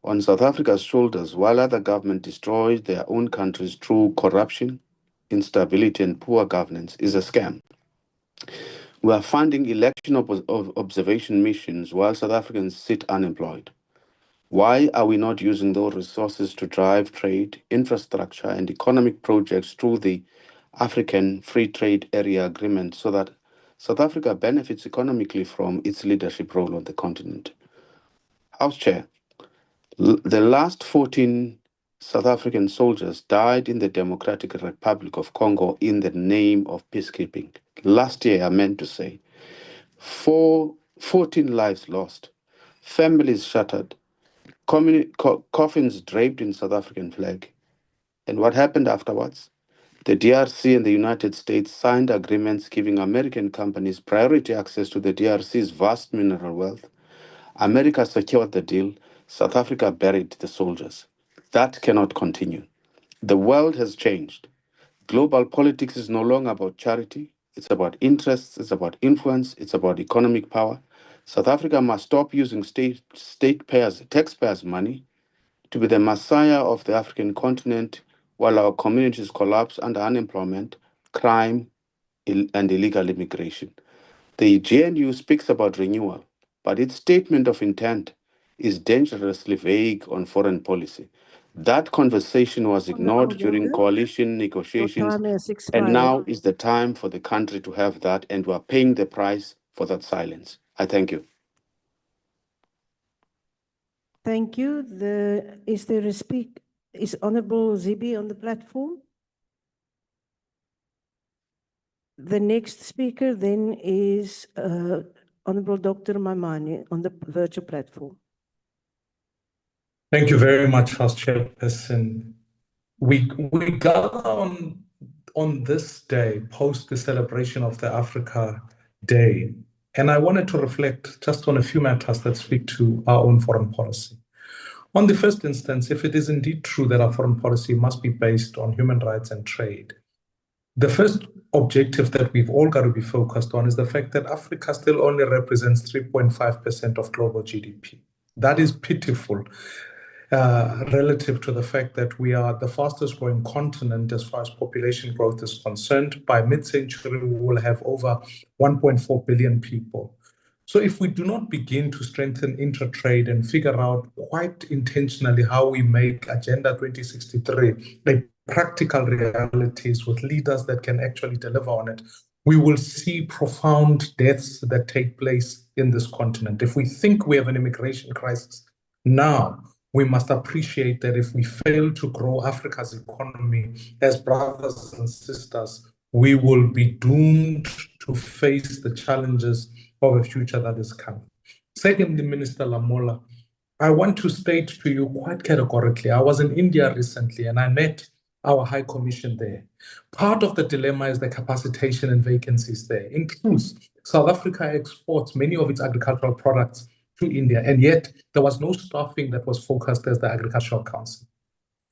on South Africa's shoulders while other governments destroy their own countries through corruption, instability, and poor governance is a scam. We are funding election observation missions while South Africans sit unemployed. Why are we not using those resources to drive trade, infrastructure, and economic projects through the African Free Trade Area Agreement so that South Africa benefits economically from its leadership role on the continent? House Chair, the last 14 South African soldiers died in the Democratic Republic of Congo in the name of peacekeeping. Last year, I meant to say, 14 lives lost, families shattered, coffins draped in South African flag. And what happened afterwards? The DRC and the United States signed agreements giving American companies priority access to the DRC's vast mineral wealth. America secured the deal. South Africa buried the soldiers. That cannot continue. The world has changed. Global politics is no longer about charity. It's about interests. It's about influence. It's about economic power. South Africa must stop using taxpayers' money to be the messiah of the African continent while our communities collapse under unemployment, crime, and illegal immigration. The GNU speaks about renewal, but its statement of intent is dangerously vague on foreign policy. That conversation was ignored during coalition negotiations, time has and expired. now is the time for the country to have that, and we are paying the price for that silence. I thank you. Thank you. Is there a is Honorable Zibi on the platform? The next speaker then is Honorable Dr. Mamani on the virtual platform. Thank you very much, House Chairperson. We gather on this day, post the celebration of the Africa Day, and I wanted to reflect just on a few matters that speak to our own foreign policy. On the first instance, if it is indeed true that our foreign policy must be based on human rights and trade, the first objective that we've all got to be focused on is the fact that Africa still only represents 3.5% of global GDP. That is pitiful. Relative to the fact that we are the fastest growing continent as far as population growth is concerned. By mid-century, we will have over 1.4 billion people. So if we do not begin to strengthen inter-trade and figure out quite intentionally how we make Agenda 2063 a practical realities with leaders that can actually deliver on it, we will see profound deaths that take place in this continent. If we think we have an immigration crisis now, we must appreciate that if we fail to grow Africa's economy as brothers and sisters, we will be doomed to face the challenges of a future that is coming. Secondly, Minister Lamola, I want to state to you quite categorically, I was in India recently and I met our High Commission there. Part of the dilemma is the capacitation and vacancies there. In truth, South Africa exports many of its agricultural products to India, and yet there was no staffing that was focused as the Agricultural Council.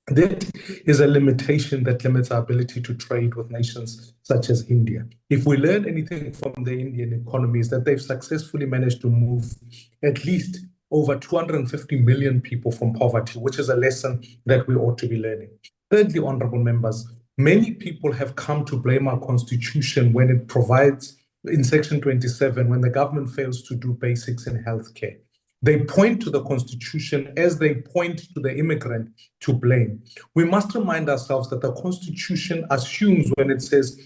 That is a limitation that limits our ability to trade with nations such as India. If we learn anything from the Indian economy is that they've successfully managed to move at least over 250 million people from poverty, which is a lesson that we ought to be learning. Thirdly, honorable members, many people have come to blame our constitution when it provides in section 27 when the government fails to do basics in healthcare. They point to the constitution as they point to the immigrant to blame. We must remind ourselves that the constitution assumes when it says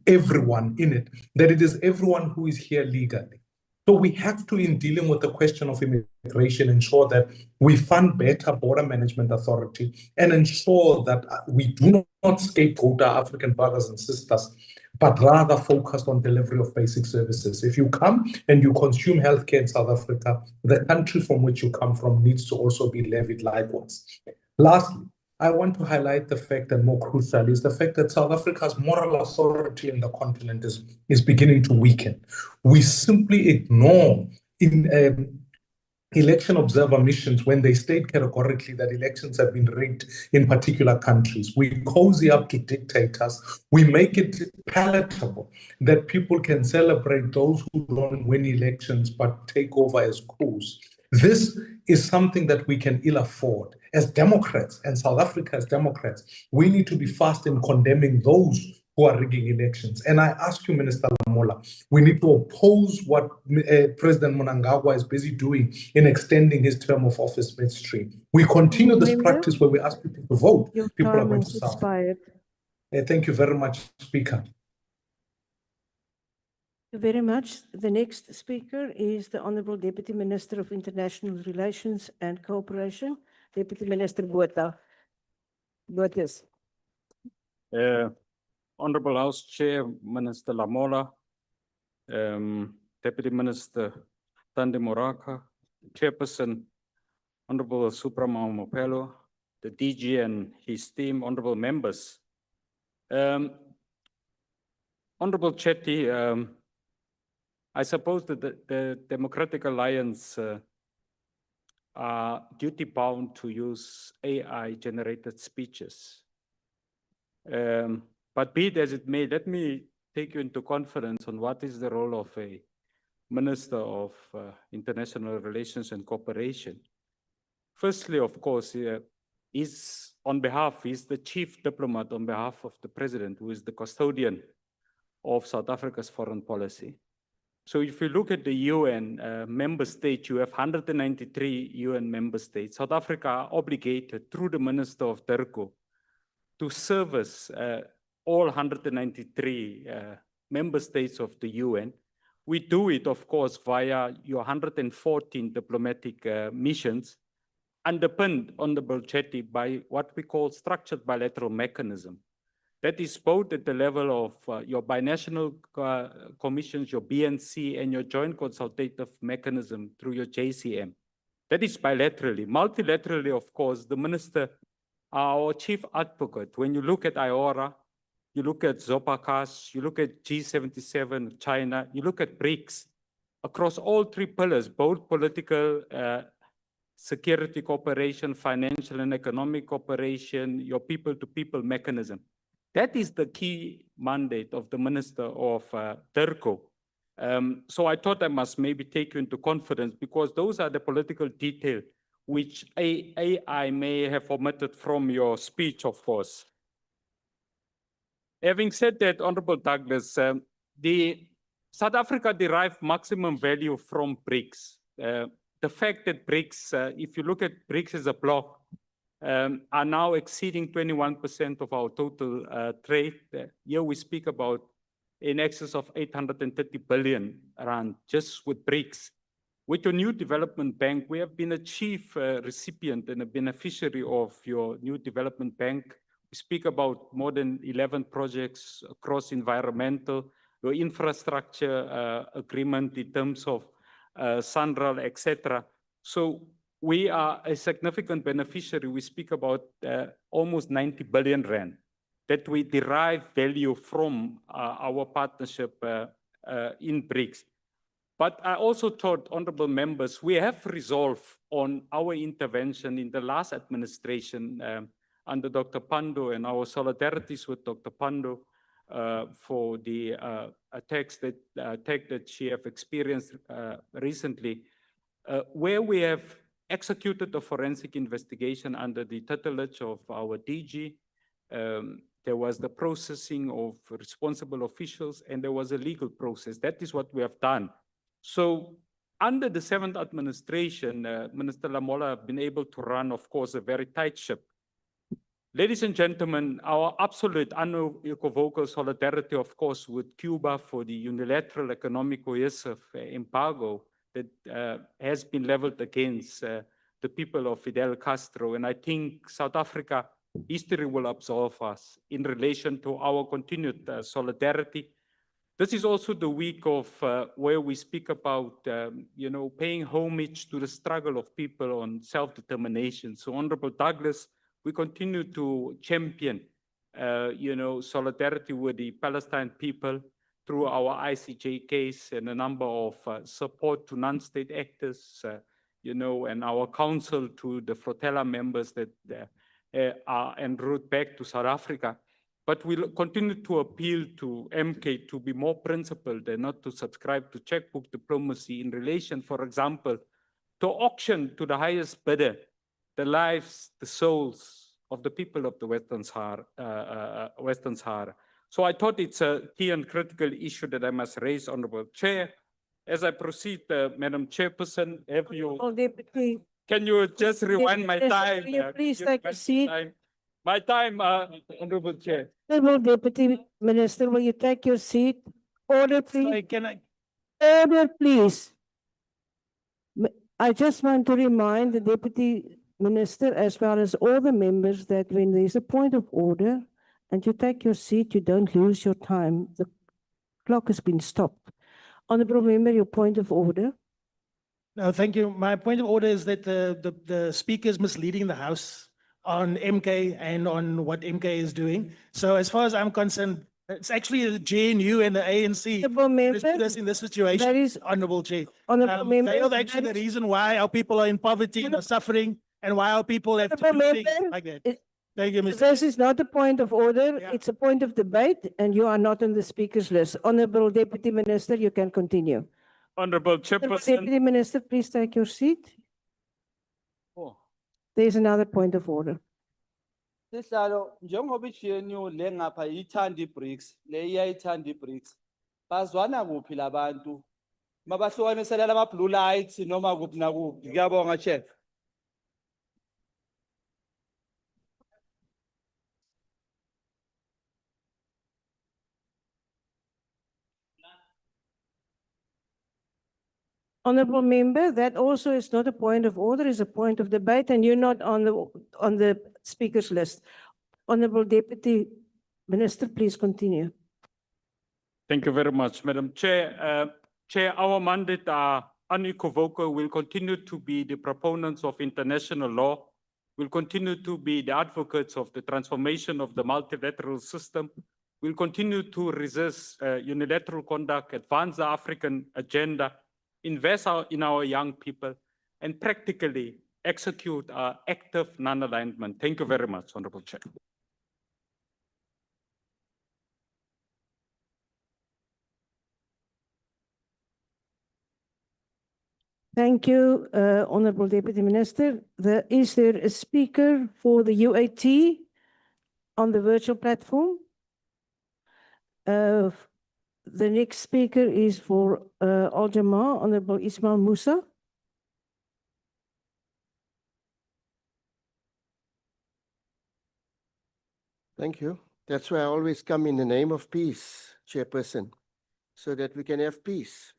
everyone in it, that it is everyone who is here legally. So we have to, in dealing with the question of immigration, ensure that we fund better border management authority and ensure that we do not scapegoat our African brothers and sisters, but rather focus on delivery of basic services. If you come and you consume healthcare in South Africa, the country from which you come from needs to also be levied likewise. Lastly, I want to highlight the fact, and more crucial, is the fact that South Africa's moral authority in the continent is beginning to weaken. We simply ignore in election observer missions when they state categorically that elections have been rigged in particular countries. We cozy up to dictators. We make it palatable that people can celebrate those who don't win elections but take over as coups. This is something that we can ill afford. As Democrats, and South Africa as Democrats, we need to be fast in condemning those who are rigging elections. And I ask you, Minister Lamola, we need to oppose what President Mnangagwa is busy doing in extending his term of office midstream. We continue this practice where we ask people to vote. Your People are time going to has suffer. expired. Thank you very much, Speaker. Thank you very much. The next speaker is the Honorable Deputy Minister of International Relations and Cooperation, Deputy Minister Botha. Bothas. Honorable House Chair, Minister Lamola, Deputy Minister Thandi Moraka, Chairperson, Honorable Suprama Mopelo, the DG and his team, honorable members. Honorable Chetty, I suppose that the Democratic Alliance are duty-bound to use AI-generated speeches. But be it as it may, let me take you into confidence on what is the role of a Minister of International Relations and Cooperation. Firstly, of course, he's the chief diplomat on behalf of the President, who is the custodian of South Africa's foreign policy. So if you look at the UN member states, you have 193 UN member states. South Africa are obligated through the Minister of DIRCO to service all 193 member states of the UN. We do it, of course, via your 114 diplomatic missions, underpinned, Honorable Chetty, by what we call structured bilateral mechanism. That is both at the level of your binational commissions, your BNC, and your joint consultative mechanism through your JCM. That is bilaterally. Multilaterally, of course, the minister, our chief advocate, when you look at IORA, you look at ZOPACAS, you look at G77, China, you look at BRICS, across all three pillars, both political, security cooperation, financial and economic cooperation, your people-to-people mechanism. That is the key mandate of the Minister of DIRCO. So I thought I must maybe take you into confidence because those are the political detail which AI may have omitted from your speech, of course. Having said that, Honorable Douglas, the South Africa derived maximum value from BRICS. The fact that BRICS, if you look at BRICS as a bloc, are now exceeding 21% of our total trade. Here we speak about in excess of 830 billion rand just with BRICS. With your new development bank, we have been a chief recipient and a beneficiary of your new development bank. We speak about more than 11 projects across environmental, your infrastructure agreement in terms of SANRAL, etc. So we are a significant beneficiary. We speak about almost 90 billion rand that we derive value from our partnership in BRICS. But I also thought, honorable members, we have resolved on our intervention in the last administration under Dr. Pando and our solidarities with Dr. Pando for the attack that she have experienced recently, where we have executed a forensic investigation under the tutelage of our DG there was the processing of responsible officials, and there was a legal process. That is what we have done. So under the 7th administration, Minister Lamola have been able to run, of course, a very tight ship. Ladies and gentlemen, our absolute unequivocal solidarity, of course, with Cuba for the unilateral economic coercive embargo that has been leveled against the people of Fidel Castro. And I think South Africa, history will absolve us in relation to our continued solidarity. This is also the week of where we speak about, paying homage to the struggle of people on self-determination. So Honorable Douglas, we continue to champion, solidarity with the Palestine people through our ICJ case and a number of support to non-state actors, and our counsel to the Flotilla members that are en route back to South Africa. But we'll continue to appeal to MK to be more principled and not to subscribe to checkbook diplomacy in relation, for example, to auction to the highest bidder the lives, the souls of the people of the Western Sahara. So I thought it's a key and critical issue that I must raise, Honorable Chair. As I proceed, Madam Chairperson, can you just rewind my time? Will you please take a seat? My time, Honorable Chair. Honorable Deputy Minister, will you take your seat? Order, please. Sorry, can I? Order, please. I just want to remind the Deputy Minister, as well as all the members, that when there's a point of order and you take your seat, you don't lose your time. The clock has been stopped. Honorable Member, your point of order. No, thank you. My point of order is that the speaker is misleading the House on MK and on what MK is doing. So as far as I'm concerned, it's actually the JNU and the ANC that put us in this situation. That is Honorable Chair. Honorable Member, They are actually the reason why our people are in poverty and are suffering, and why our people have to do things like that. Thank you, Mr. This is not a point of order. It's a point of debate, and you are not on the speaker's list. Honorable Deputy Minister, you can continue. Honorable Honorable Chairperson. Deputy Minister, please take your seat. Oh. There's another point of order. Sihlalo njengoba iGNU le ngapha ithanda iBRICS le iyayithanda iBRICS bazwana kuphi labantu mabahlukanisela lama blue lights noma kuphi nakuphi ngiyabonga Chair. Honorable Member, that also is not a point of order, it's a point of debate, and you're not on the speaker's list. Honorable Deputy Minister, please continue. Thank you very much, Madam Chair. Chair, our mandate are unequivocal. We'll continue to be the proponents of international law. We'll continue to be the advocates of the transformation of the multilateral system. We'll continue to resist unilateral conduct, advance the African agenda, invest in our young people, and practically execute active non-alignment. Thank you very much, Honorable Chair. Thank you, Honorable Deputy Minister. Is there a speaker for the UAT on the virtual platform? The next speaker is for Al Jamaa, Honorable Ismail Musa. Thank you. That's why I always come in the name of peace, Chairperson, so that we can have peace.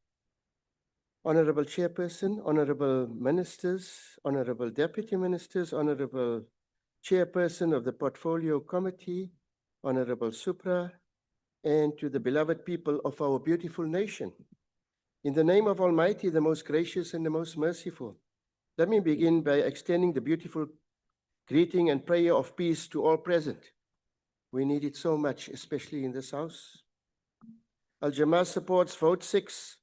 Honorable Chairperson, Honorable Ministers, Honorable Deputy Ministers, Honorable Chairperson of the Portfolio Committee, Honorable Supra, and to the beloved people of our beautiful nation. In the name of Almighty, the most gracious and the most merciful, let me begin by extending the beautiful greeting and prayer of peace to all present. We need it so much, especially in this House. Al Jamaa supports Vote 6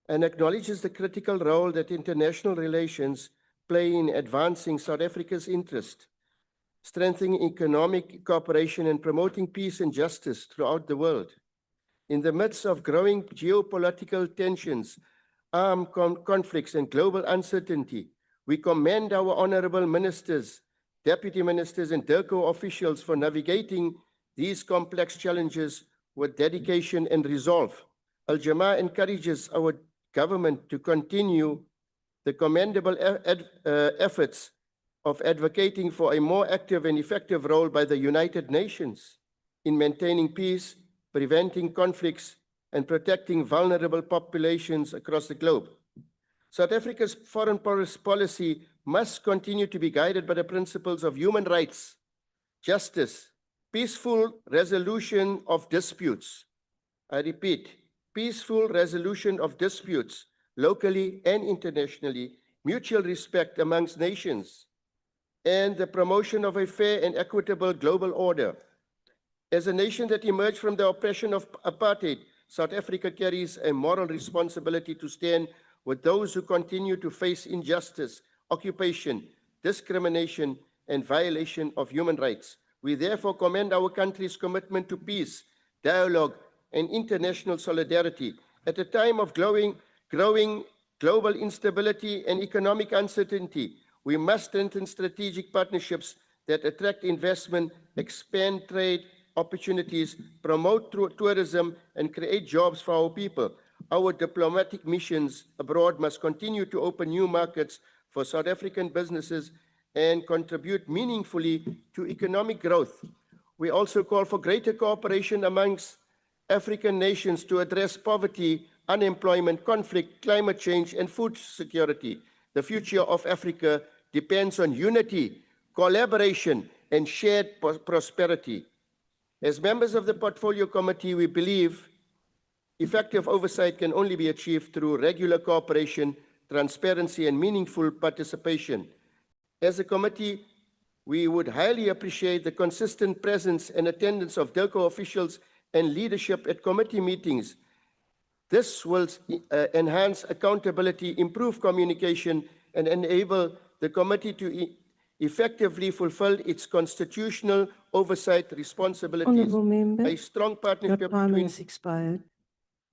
and acknowledges the critical role that international relations play in advancing South Africa's interest, strengthening economic cooperation and promoting peace and justice throughout the world. In the midst of growing geopolitical tensions, armed conflicts, and global uncertainty, we commend our honorable ministers, deputy ministers, and DIRCO officials for navigating these complex challenges with dedication and resolve. Al-Jamaa encourages our government to continue the commendable efforts of advocating for a more active and effective role by the United Nations in maintaining peace, preventing conflicts, and protecting vulnerable populations across the globe. South Africa's foreign policy must continue to be guided by the principles of human rights, justice, peaceful resolution of disputes. I repeat, peaceful resolution of disputes locally and internationally, mutual respect amongst nations, and the promotion of a fair and equitable global order. As a nation that emerged from the oppression of apartheid, South Africa carries a moral responsibility to stand with those who continue to face injustice, occupation, discrimination, and violation of human rights. We therefore commend our country's commitment to peace, dialogue, and international solidarity. At a time of growing global instability and economic uncertainty, we must strengthen strategic partnerships that attract investment, expand trade opportunities, promote tourism, and create jobs for our people. Our diplomatic missions abroad must continue to open new markets for South African businesses and contribute meaningfully to economic growth. We also call for greater cooperation amongst African nations to address poverty, unemployment, conflict, climate change, and food security. The future of Africa depends on unity, collaboration, and shared prosperity. As members of the Portfolio Committee, we believe effective oversight can only be achieved through regular cooperation, transparency, and meaningful participation. As a committee, we would highly appreciate the consistent presence and attendance of DIRCO officials and leadership at committee meetings. This will enhance accountability, improve communication, and enable the committee to effectively fulfill its constitutional oversight responsibilities. Honourable Member, A strong partnership your time between, has expired.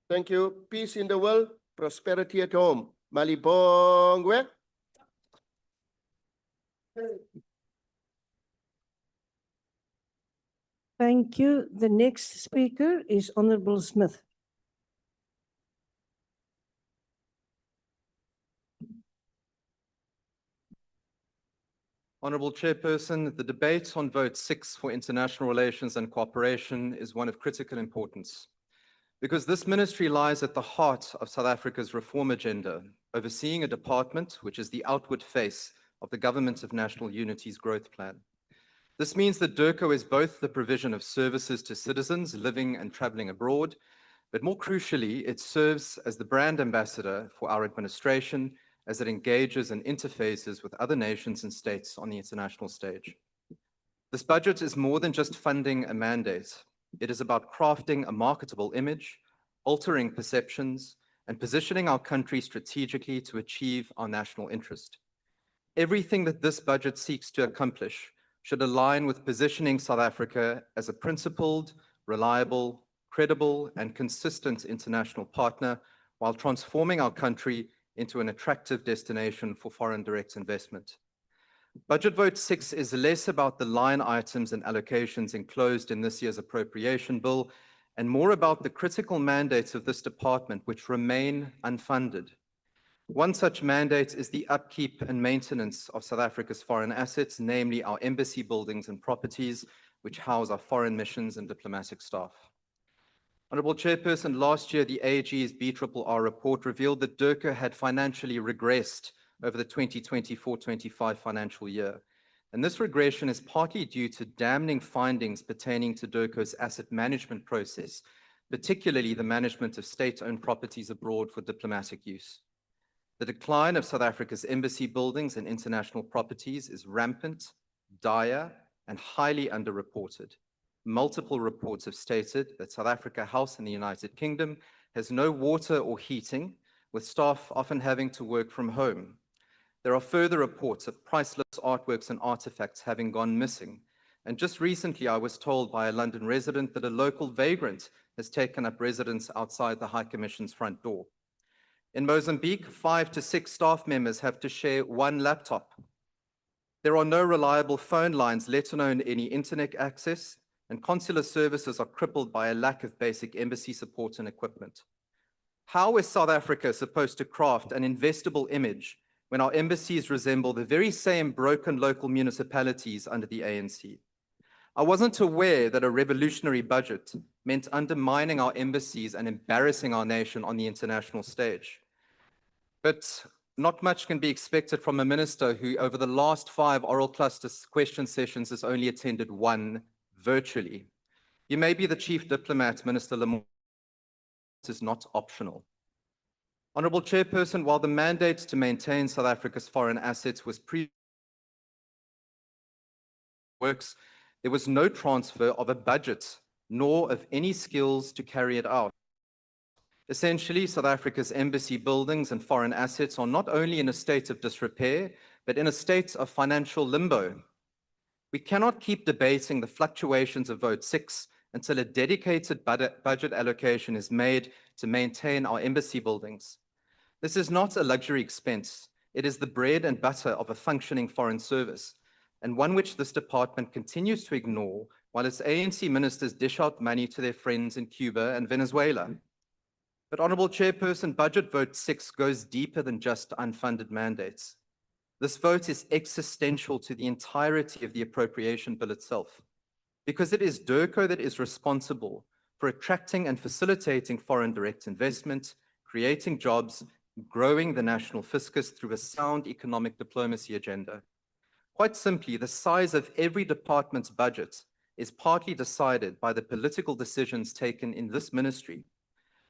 thank you, peace in the world, prosperity at home. Malibongwe. Thank you. The next speaker is Honourable Smith. Honourable Chairperson, the debate on vote 6 for international relations and cooperation is one of critical importance because this ministry lies at the heart of South Africa's reform agenda, overseeing a department which is the outward face of the Government of National Unity's growth plan. This means that DIRCO is both the provision of services to citizens living and travelling abroad, but more crucially, it serves as the brand ambassador for our administration as it engages and interfaces with other nations and states on the international stage. This budget is more than just funding a mandate. It is about crafting a marketable image, altering perceptions, and positioning our country strategically to achieve our national interest. Everything that this budget seeks to accomplish should align with positioning South Africa as a principled, reliable, credible, and consistent international partner while transforming our country into an attractive destination for foreign direct investment. Budget Vote 6 is less about the line items and allocations enclosed in this year's appropriation bill and more about the critical mandates of this department which remain unfunded. One such mandate is the upkeep and maintenance of South Africa's foreign assets, namely our embassy buildings and properties, which house our foreign missions and diplomatic staff. Honourable Chairperson, last year the AG's BRRR report revealed that DIRCO had financially regressed over the 2024-25 financial year. And this regression is partly due to damning findings pertaining to DIRCO's asset management process, particularly the management of state-owned properties abroad for diplomatic use. The decline of South Africa's embassy buildings and international properties is rampant, dire, and highly underreported. Multiple reports have stated that South Africa House in the United Kingdom has no water or heating, with staff often having to work from home. There are further reports of priceless artworks and artifacts having gone missing. And just recently, I was told by a London resident that a local vagrant has taken up residence outside the High Commission's front door. In Mozambique, 5 to 6 staff members have to share one laptop. There are no reliable phone lines, let alone any internet access, and consular services are crippled by a lack of basic embassy support and equipment. How is South Africa supposed to craft an investable image when our embassies resemble the very same broken local municipalities under the ANC? I wasn't aware that a revolutionary budget meant undermining our embassies and embarrassing our nation on the international stage. But not much can be expected from a minister who, over the last 5 oral cluster question sessions, has only attended 1 virtually. You may be the chief diplomat, Minister Lamont, is not optional. Honorable Chairperson, while the mandate to maintain South Africa's foreign assets was works, there was no transfer of a budget, nor of any skills to carry it out. Essentially, South Africa's embassy buildings and foreign assets are not only in a state of disrepair, but in a state of financial limbo. We cannot keep debating the fluctuations of Vote 6 until a dedicated budget allocation is made to maintain our embassy buildings. This is not a luxury expense. It is the bread and butter of a functioning foreign service, and one which this department continues to ignore while its ANC ministers dish out money to their friends in Cuba and Venezuela. But Honorable Chairperson, Budget Vote 6 goes deeper than just unfunded mandates. This vote is existential to the entirety of the appropriation bill itself, because it is DIRCO that is responsible for attracting and facilitating foreign direct investment, creating jobs, growing the national fiscus through a sound economic diplomacy agenda. Quite simply, the size of every department's budget is partly decided by the political decisions taken in this ministry.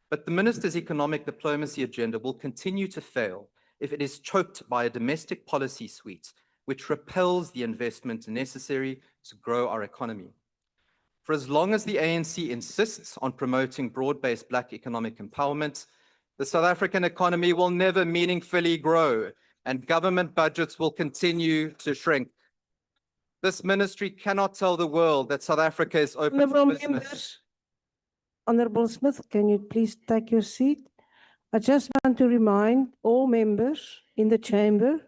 But the minister's economic diplomacy agenda will continue to fail if it is choked by a domestic policy suite which repels the investment necessary to grow our economy. For as long as the ANC insists on promoting broad-based Black economic empowerment, the South African economy will never meaningfully grow and government budgets will continue to shrink. This ministry cannot tell the world that South Africa is open for Honourable business. members, Honourable Smith, can you please take your seat? I just want to remind all members in the chamber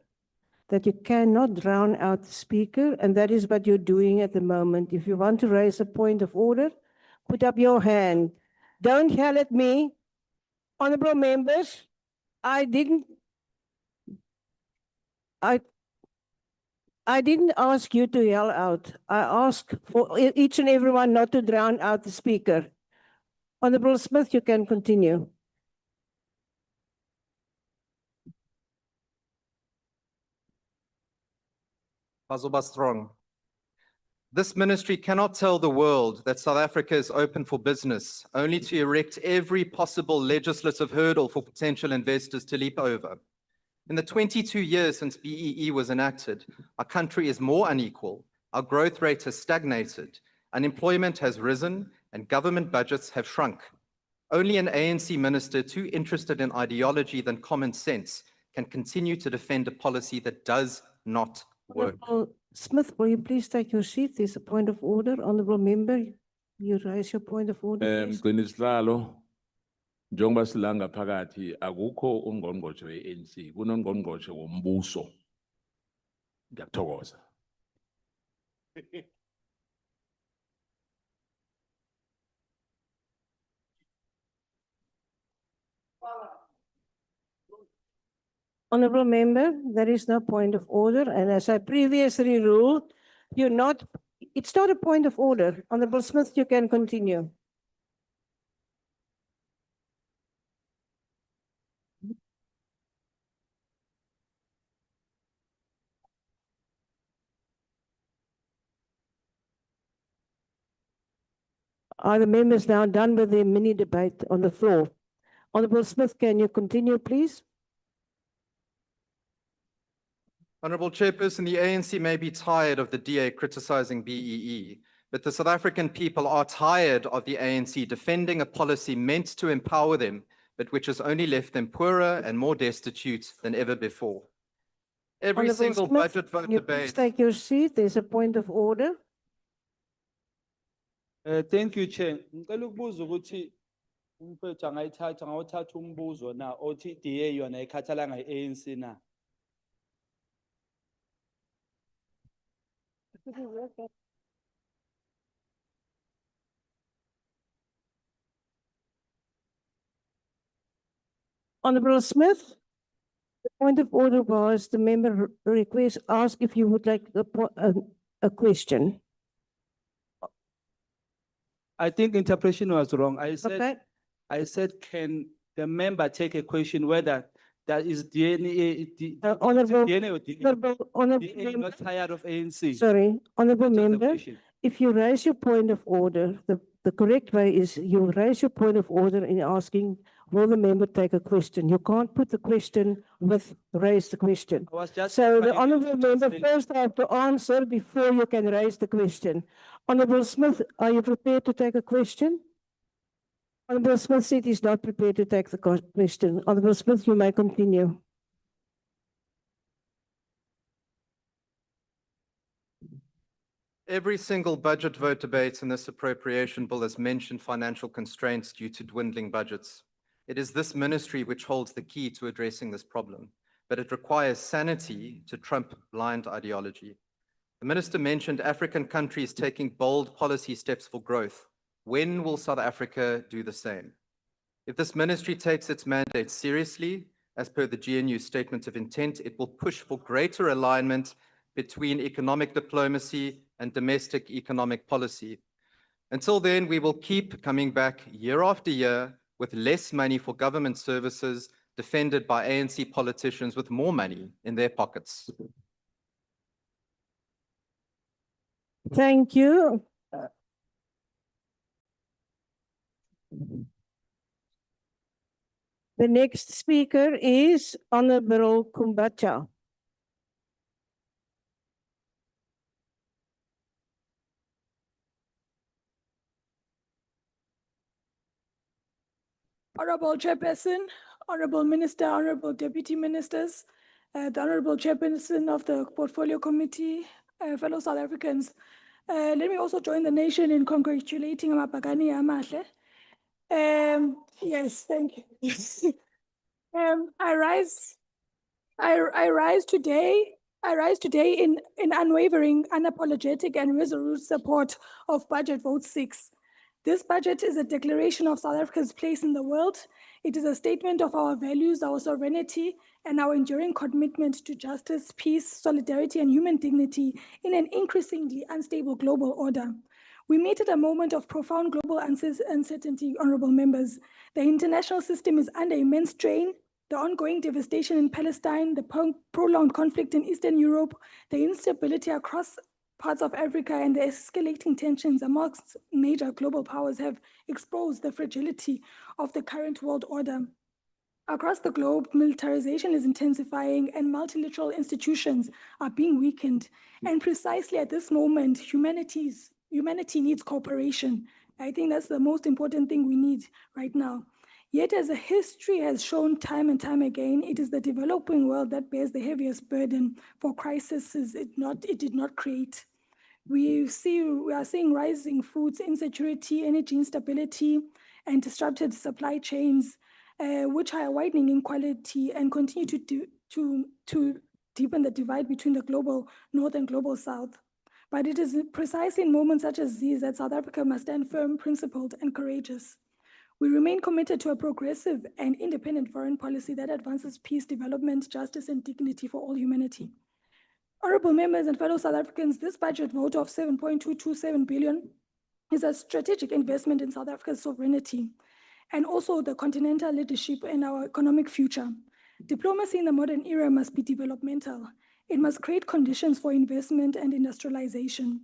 that you cannot drown out the speaker, and that is what you're doing at the moment. If you want to raise a point of order, put up your hand. Don't yell at me. Honourable members, I didn't ask you to yell out. I asked for each and everyone not to drown out the speaker. Honourable Smith, you can continue. Bazoba Strong. This ministry cannot tell the world that South Africa is open for business, only to erect every possible legislative hurdle for potential investors to leap over. In the 22 years since BEE was enacted, our country is more unequal, our growth rate has stagnated, unemployment has risen, and government budgets have shrunk. Only an ANC minister too interested in ideology than common sense can continue to defend a policy that does not work. Honourable Smith, will you please take your seat? There's a point of order. Honourable member, you raise your point of order, please. Mgcinisihlalo, njengoba silanga phakathi akukho ungqongqoshe we-ANC, kunongqongqoshe wombuso. Ngiyakuthokoza. Honourable member, there is no point of order, and as I previously ruled, it's not a point of order. Honourable Smith, you can continue. Are the members now done with their mini debate on the floor? Honourable Smith, can you continue, please? Honorable Chairperson, the ANC may be tired of the DA criticizing BEE, but the South African people are tired of the ANC defending a policy meant to empower them, but which has only left them poorer and more destitute than ever before. Every Honourable single Smith, budget vote can you please debate. take your seat? There's a point of order. Thank you, Chair. Ngicela ukubuza ukuthi umphethu angawuthatha umbuzo na othi DA yona ikhathala nge-ANC na. Honorable Smith, the point of order was the member request asked if you would like a question. I think interpretation was wrong. Okay. I said, can the member take a question whether that is DNA, Honorable, DNA or DNA? honorable DA member, not tired of ANC. sorry, honorable That was the member, question. if you raise your point of order, the correct way is you raise your point of order in asking, will the member take a question? You can't put the question with raise the question. I was just So the trying to honorable member explain. first have to answer before you can raise the question. Honorable Smith, are you prepared to take a question? Honorable Smith said he's not prepared to take the question. Honorable Smith, you may continue. Every single budget vote debate in this appropriation bill has mentioned financial constraints due to dwindling budgets. It is this ministry which holds the key to addressing this problem, but it requires sanity to trump blind ideology. The minister mentioned African countries taking bold policy steps for growth. When will South Africa do the same? If this ministry takes its mandate seriously, as per the GNU statement of intent, it will push for greater alignment between economic diplomacy and domestic economic policy. Until then, we will keep coming back year after year with less money for government services defended by ANC politicians with more money in their pockets. Thank you. The next speaker is Honorable Kumbacha. Honorable Chairperson, Honorable Minister, Honorable Deputy Ministers, the Honorable Chairperson of the Portfolio Committee, fellow South Africans. Let me also join the nation in congratulating Mapagani Amahle. Yes, thank you. I rise today in unwavering, unapologetic, and resolute support of Budget Vote 6. This budget is a declaration of South Africa's place in the world. It is a statement of our values, our sovereignty, and our enduring commitment to justice, peace, solidarity, and human dignity in an increasingly unstable global order. We meet at a moment of profound global uncertainty, honorable members. The international system is under immense strain. The ongoing devastation in Palestine, the prolonged conflict in Eastern Europe, the instability across parts of Africa, and the escalating tensions amongst major global powers have exposed the fragility of the current world order. Across the globe, militarization is intensifying and multilateral institutions are being weakened. And precisely at this moment, humanity needs cooperation. I think that's the most important thing we need right now. Yet, as history has shown time and time again, it is the developing world that bears the heaviest burden for crises it did not create. We are seeing rising food insecurity, energy instability, and disrupted supply chains, which are widening inequality and continue to deepen the divide between the global north and global south. But it is precisely in moments such as these that South Africa must stand firm, principled, and courageous. We remain committed to a progressive and independent foreign policy that advances peace, development, justice, and dignity for all humanity. Honorable members and fellow South Africans, this budget vote of 7.227 billion is a strategic investment in South Africa's sovereignty and also the continental leadership in our economic future. Diplomacy in the modern era must be developmental. It must create conditions for investment and industrialization.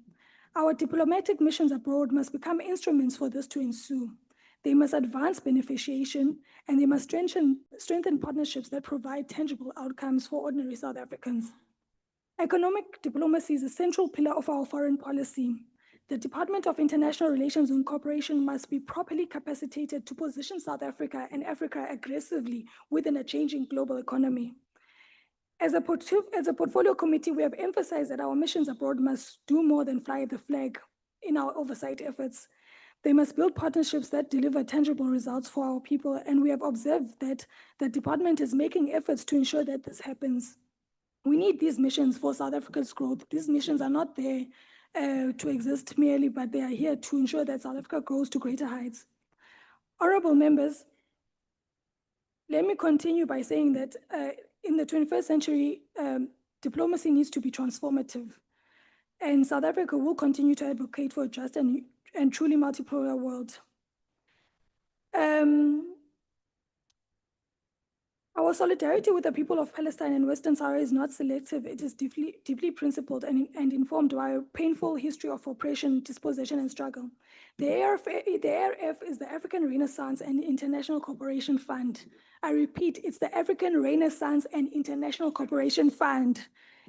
Our diplomatic missions abroad must become instruments for this to ensue. They must advance beneficiation, and they must strengthen partnerships that provide tangible outcomes for ordinary South Africans. Economic diplomacy is a central pillar of our foreign policy. The Department of International Relations and Cooperation must be properly capacitated to position South Africa and Africa aggressively within a changing global economy. As a portfolio committee, we have emphasized that our missions abroad must do more than fly the flag in our oversight efforts. They must build partnerships that deliver tangible results for our people, and we have observed that the department is making efforts to ensure that this happens. We need these missions for South Africa's growth. These missions are not there to exist merely, but they are here to ensure that South Africa grows to greater heights. Honorable members, let me continue by saying that in the 21st century, diplomacy needs to be transformative. And South Africa will continue to advocate for a just and truly multipolar world. Our solidarity with the people of Palestine and Western Sahara is not selective. It is deeply principled and informed by a painful history of oppression, dispossession, and struggle. The ARF is the African Renaissance and International Cooperation Fund. I repeat, it's the African Renaissance and International Cooperation Fund.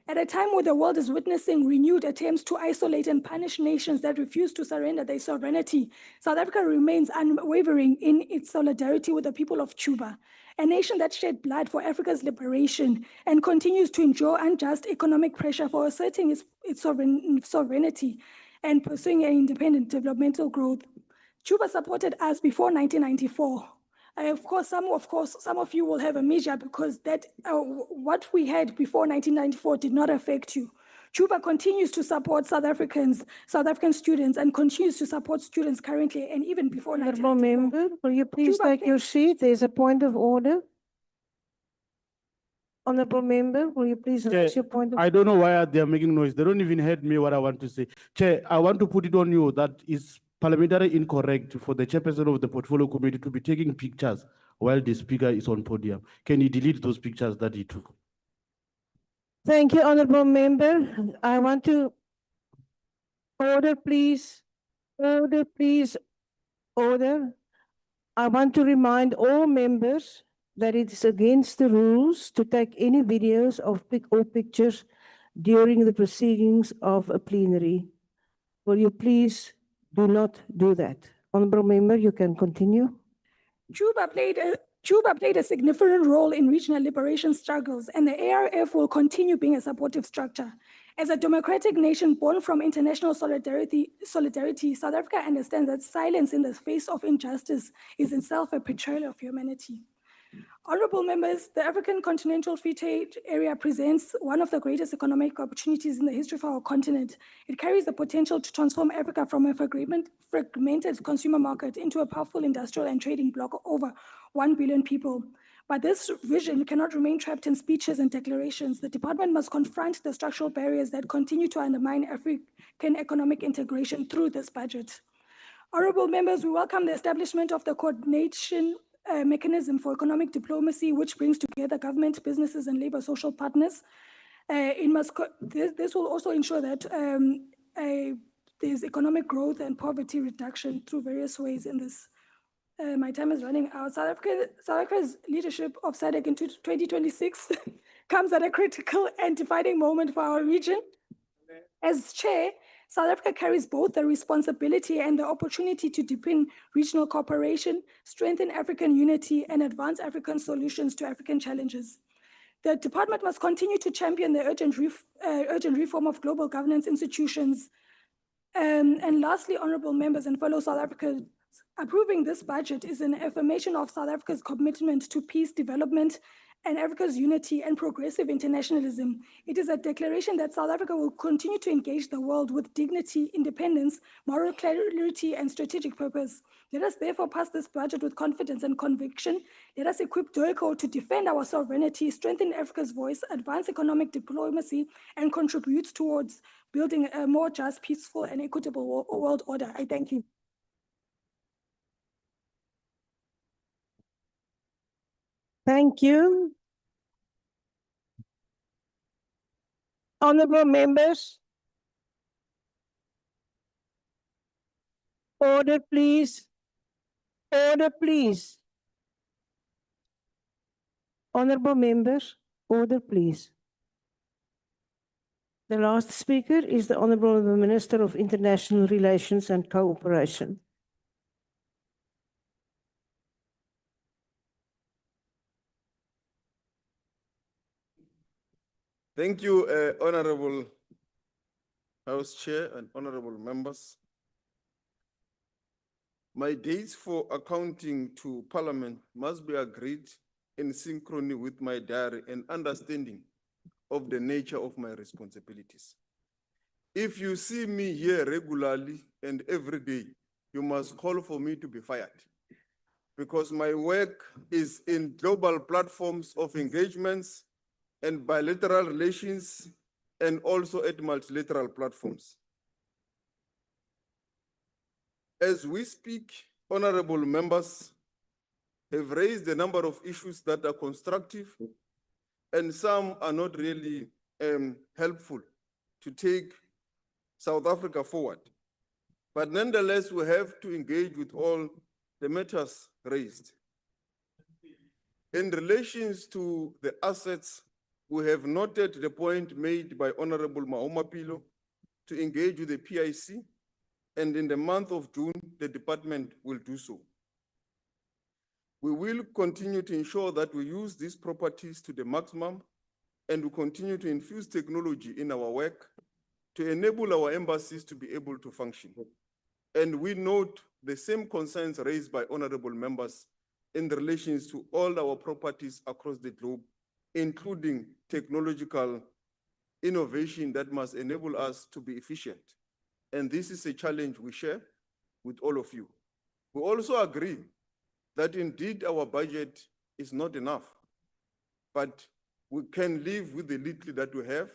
At a time where the world is witnessing renewed attempts to isolate and punish nations that refuse to surrender their sovereignty, South Africa remains unwavering in its solidarity with the people of Cuba, a nation that shed blood for Africa's liberation and continues to endure unjust economic pressure for asserting its sovereignty and pursuing an independent developmental growth. Cuba supported us before 1994. Of course, some of you will have amnesia because that what we had before 1994 did not affect you. Cuba continues to support South African students, and continues to support students currently and even before Honourable 1994. member, will you please Cuba take your seat? There's a point of order. Honourable member, will you please raise your point of I don't know why they are making noise. They don't even heard me what I want to say. Chair, I want to put it on you that it's parliamentary incorrect for the chairperson of the portfolio committee to be taking pictures while the speaker is on podium. Can you delete those pictures that he took? Thank you, honourable member. I want to order, please. Order, please. Order. I want to remind all members that it is against the rules to take any videos of or pictures during the proceedings of a plenary. Will you please do not do that? Honourable member, you can continue. Cuba played a significant role in regional liberation struggles, and the ARF will continue being a supportive structure. As a democratic nation born from international solidarity, South Africa understands that silence in the face of injustice is itself a betrayal of humanity. Honorable members, the African Continental Free Trade Area presents one of the greatest economic opportunities in the history of our continent. It carries the potential to transform Africa from a fragmented consumer market into a powerful industrial and trading bloc of over 1 billion people. But this vision cannot remain trapped in speeches and declarations. The department must confront the structural barriers that continue to undermine African economic integration through this budget. Honorable members, we welcome the establishment of the coordination mechanism for economic diplomacy, which brings together government, businesses, and labor social partners. This will also ensure that there's economic growth and poverty reduction through various ways in this. My time is running out. South Africa's leadership of SADC in 2026 comes at a critical and defining moment for our region. As chair, South Africa carries both the responsibility and the opportunity to deepen regional cooperation, strengthen African unity, and advance African solutions to African challenges. The department must continue to champion the urgent reform of global governance institutions. And lastly, honorable members and fellow South Africans, approving this budget is an affirmation of South Africa's commitment to peace, development, and Africa's unity and progressive internationalism. It is a declaration that South Africa will continue to engage the world with dignity, independence, moral clarity, and strategic purpose. Let us therefore pass this budget with confidence and conviction. Let us equip DOECO to defend our sovereignty, strengthen Africa's voice, advance economic diplomacy, and contribute towards building a more just, peaceful, and equitable world order. I thank you. Thank you. Honourable members. Order, please. Order, please. Honourable members, order, please. The last speaker is the Honourable Minister of International Relations and Cooperation. Thank you, Honorable House Chair and honorable members. My dates for accounting to Parliament must be agreed in synchrony with my diary and understanding of the nature of my responsibilities. If you see me here regularly and every day, you must call for me to be fired. because my work is in global platforms of engagements and bilateral relations, and also at multilateral platforms. As we speak, honorable members have raised a number of issues that are constructive, and some are not really helpful to take South Africa forward. But nonetheless, we have to engage with all the matters raised. In relations to the assets, we have noted the point made by Honorable Mahomapilo to engage with the PIC, and in the month of June, the department will do so. We will continue to ensure that we use these properties to the maximum, and we continue to infuse technology in our work to enable our embassies to be able to function. And we note the same concerns raised by honorable members in relations to all our properties across the globe, including technological innovation that must enable us to be efficient. And this is a challenge we share with all of you. We also agree that indeed our budget is not enough, but we can live with the little that we have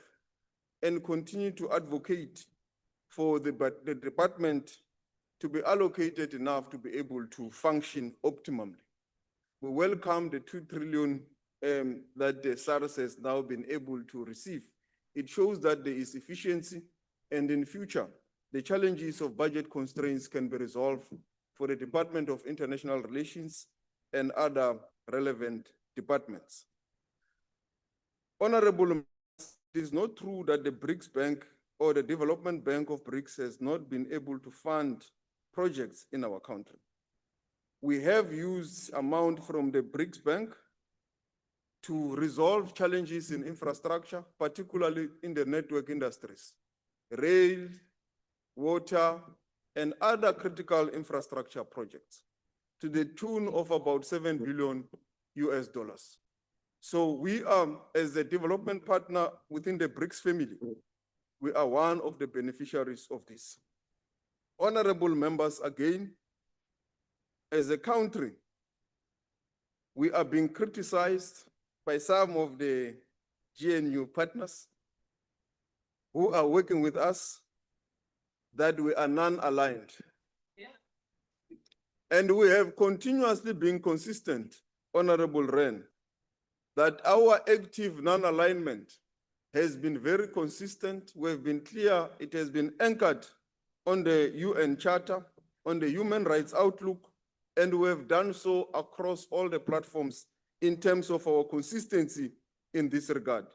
and continue to advocate for the department to be allocated enough to be able to function optimally. We welcome the 2 trillion that the SARS has now been able to receive. It shows that there is efficiency, and in future, the challenges of budget constraints can be resolved for the Department of International Relations and other relevant departments. Honorable members, it is not true that the BRICS Bank or the Development Bank of BRICS has not been able to fund projects in our country. We have used amount from the BRICS Bank to resolve challenges in infrastructure, particularly in the network industries, rail, water, and other critical infrastructure projects to the tune of about $7 billion US. So we are, as a development partner within the BRICS family, we are one of the beneficiaries of this. Honorable members, again, as a country, we are being criticized by some of the GNU partners who are working with us that we are non-aligned. And we have continuously been consistent, Honorable Wren, that our active non-alignment has been very consistent. We've been clear, it has been anchored on the UN Charter, on the Human Rights Outlook, and we have done so across all the platforms in terms of our consistency in this regard.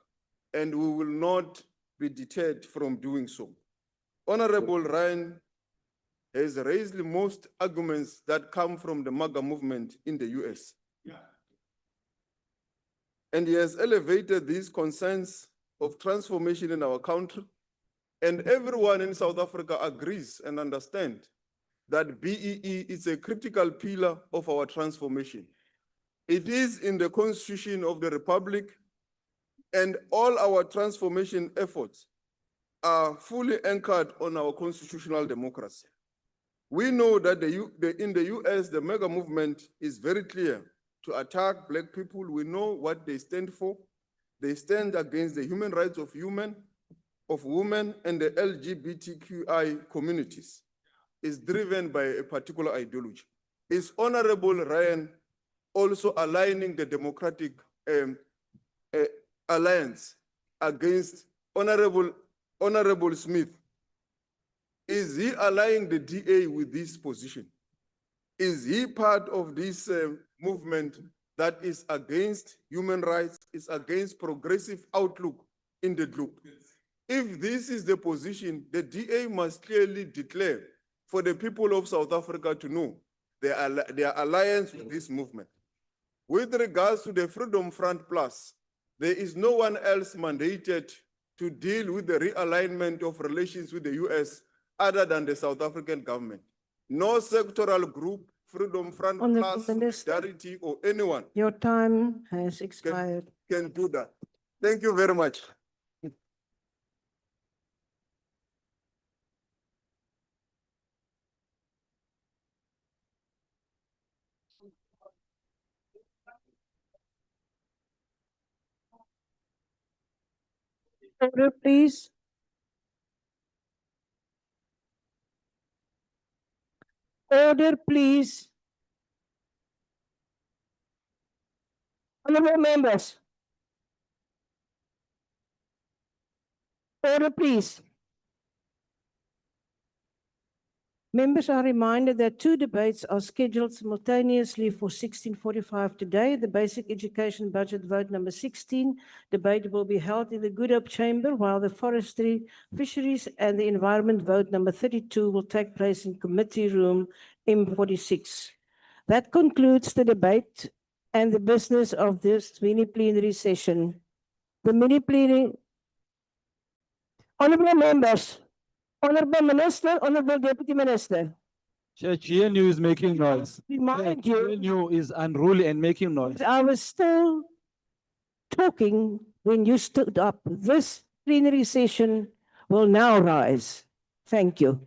And we will not be deterred from doing so. Honorable Ryan has raised the most arguments that come from the MAGA movement in the US. And he has elevated these concerns of transformation in our country. And everyone in South Africa agrees and understands that BEE is a critical pillar of our transformation. It is in the Constitution of the Republic, and all our transformation efforts are fully anchored on our constitutional democracy. We know that in the US, the MAGA movement is very clear to attack Black people. We know what they stand for. They stand against the human rights of women and the LGBTQI communities. Is driven by a particular ideology. Is Honorable Ryan also aligning the Democratic Alliance against Honorable Smith? Is he aligning the DA with this position? Is he part of this movement that is against human rights, is against progressive outlook in the globe? If this is the position, the DA must clearly declare for the people of South Africa to know their alliance with this movement. With regards to the Freedom Front Plus, there is no one else mandated to deal with the realignment of relations with the US other than the South African government. No sectoral group, Freedom Front Plus, Solidarity, or anyone. Your time has expired. Can do that. Thank you very much. Order, please. Order, please. Honorable members. Order, please. Members are reminded that two debates are scheduled simultaneously for 16:45 today. The basic education budget vote number 16 debate will be held in the Good Hope Chamber, while the forestry, fisheries and the environment vote number 32 will take place in committee room M46. That concludes the debate and the business of this mini plenary session. The mini plenary. Honorable members, Honorable Minister, Honorable Deputy Minister. Chair, GNU is making noise. Remind Chair, you, GNU is unruly and making noise. I was still talking when you stood up. This plenary session will now rise. Thank you.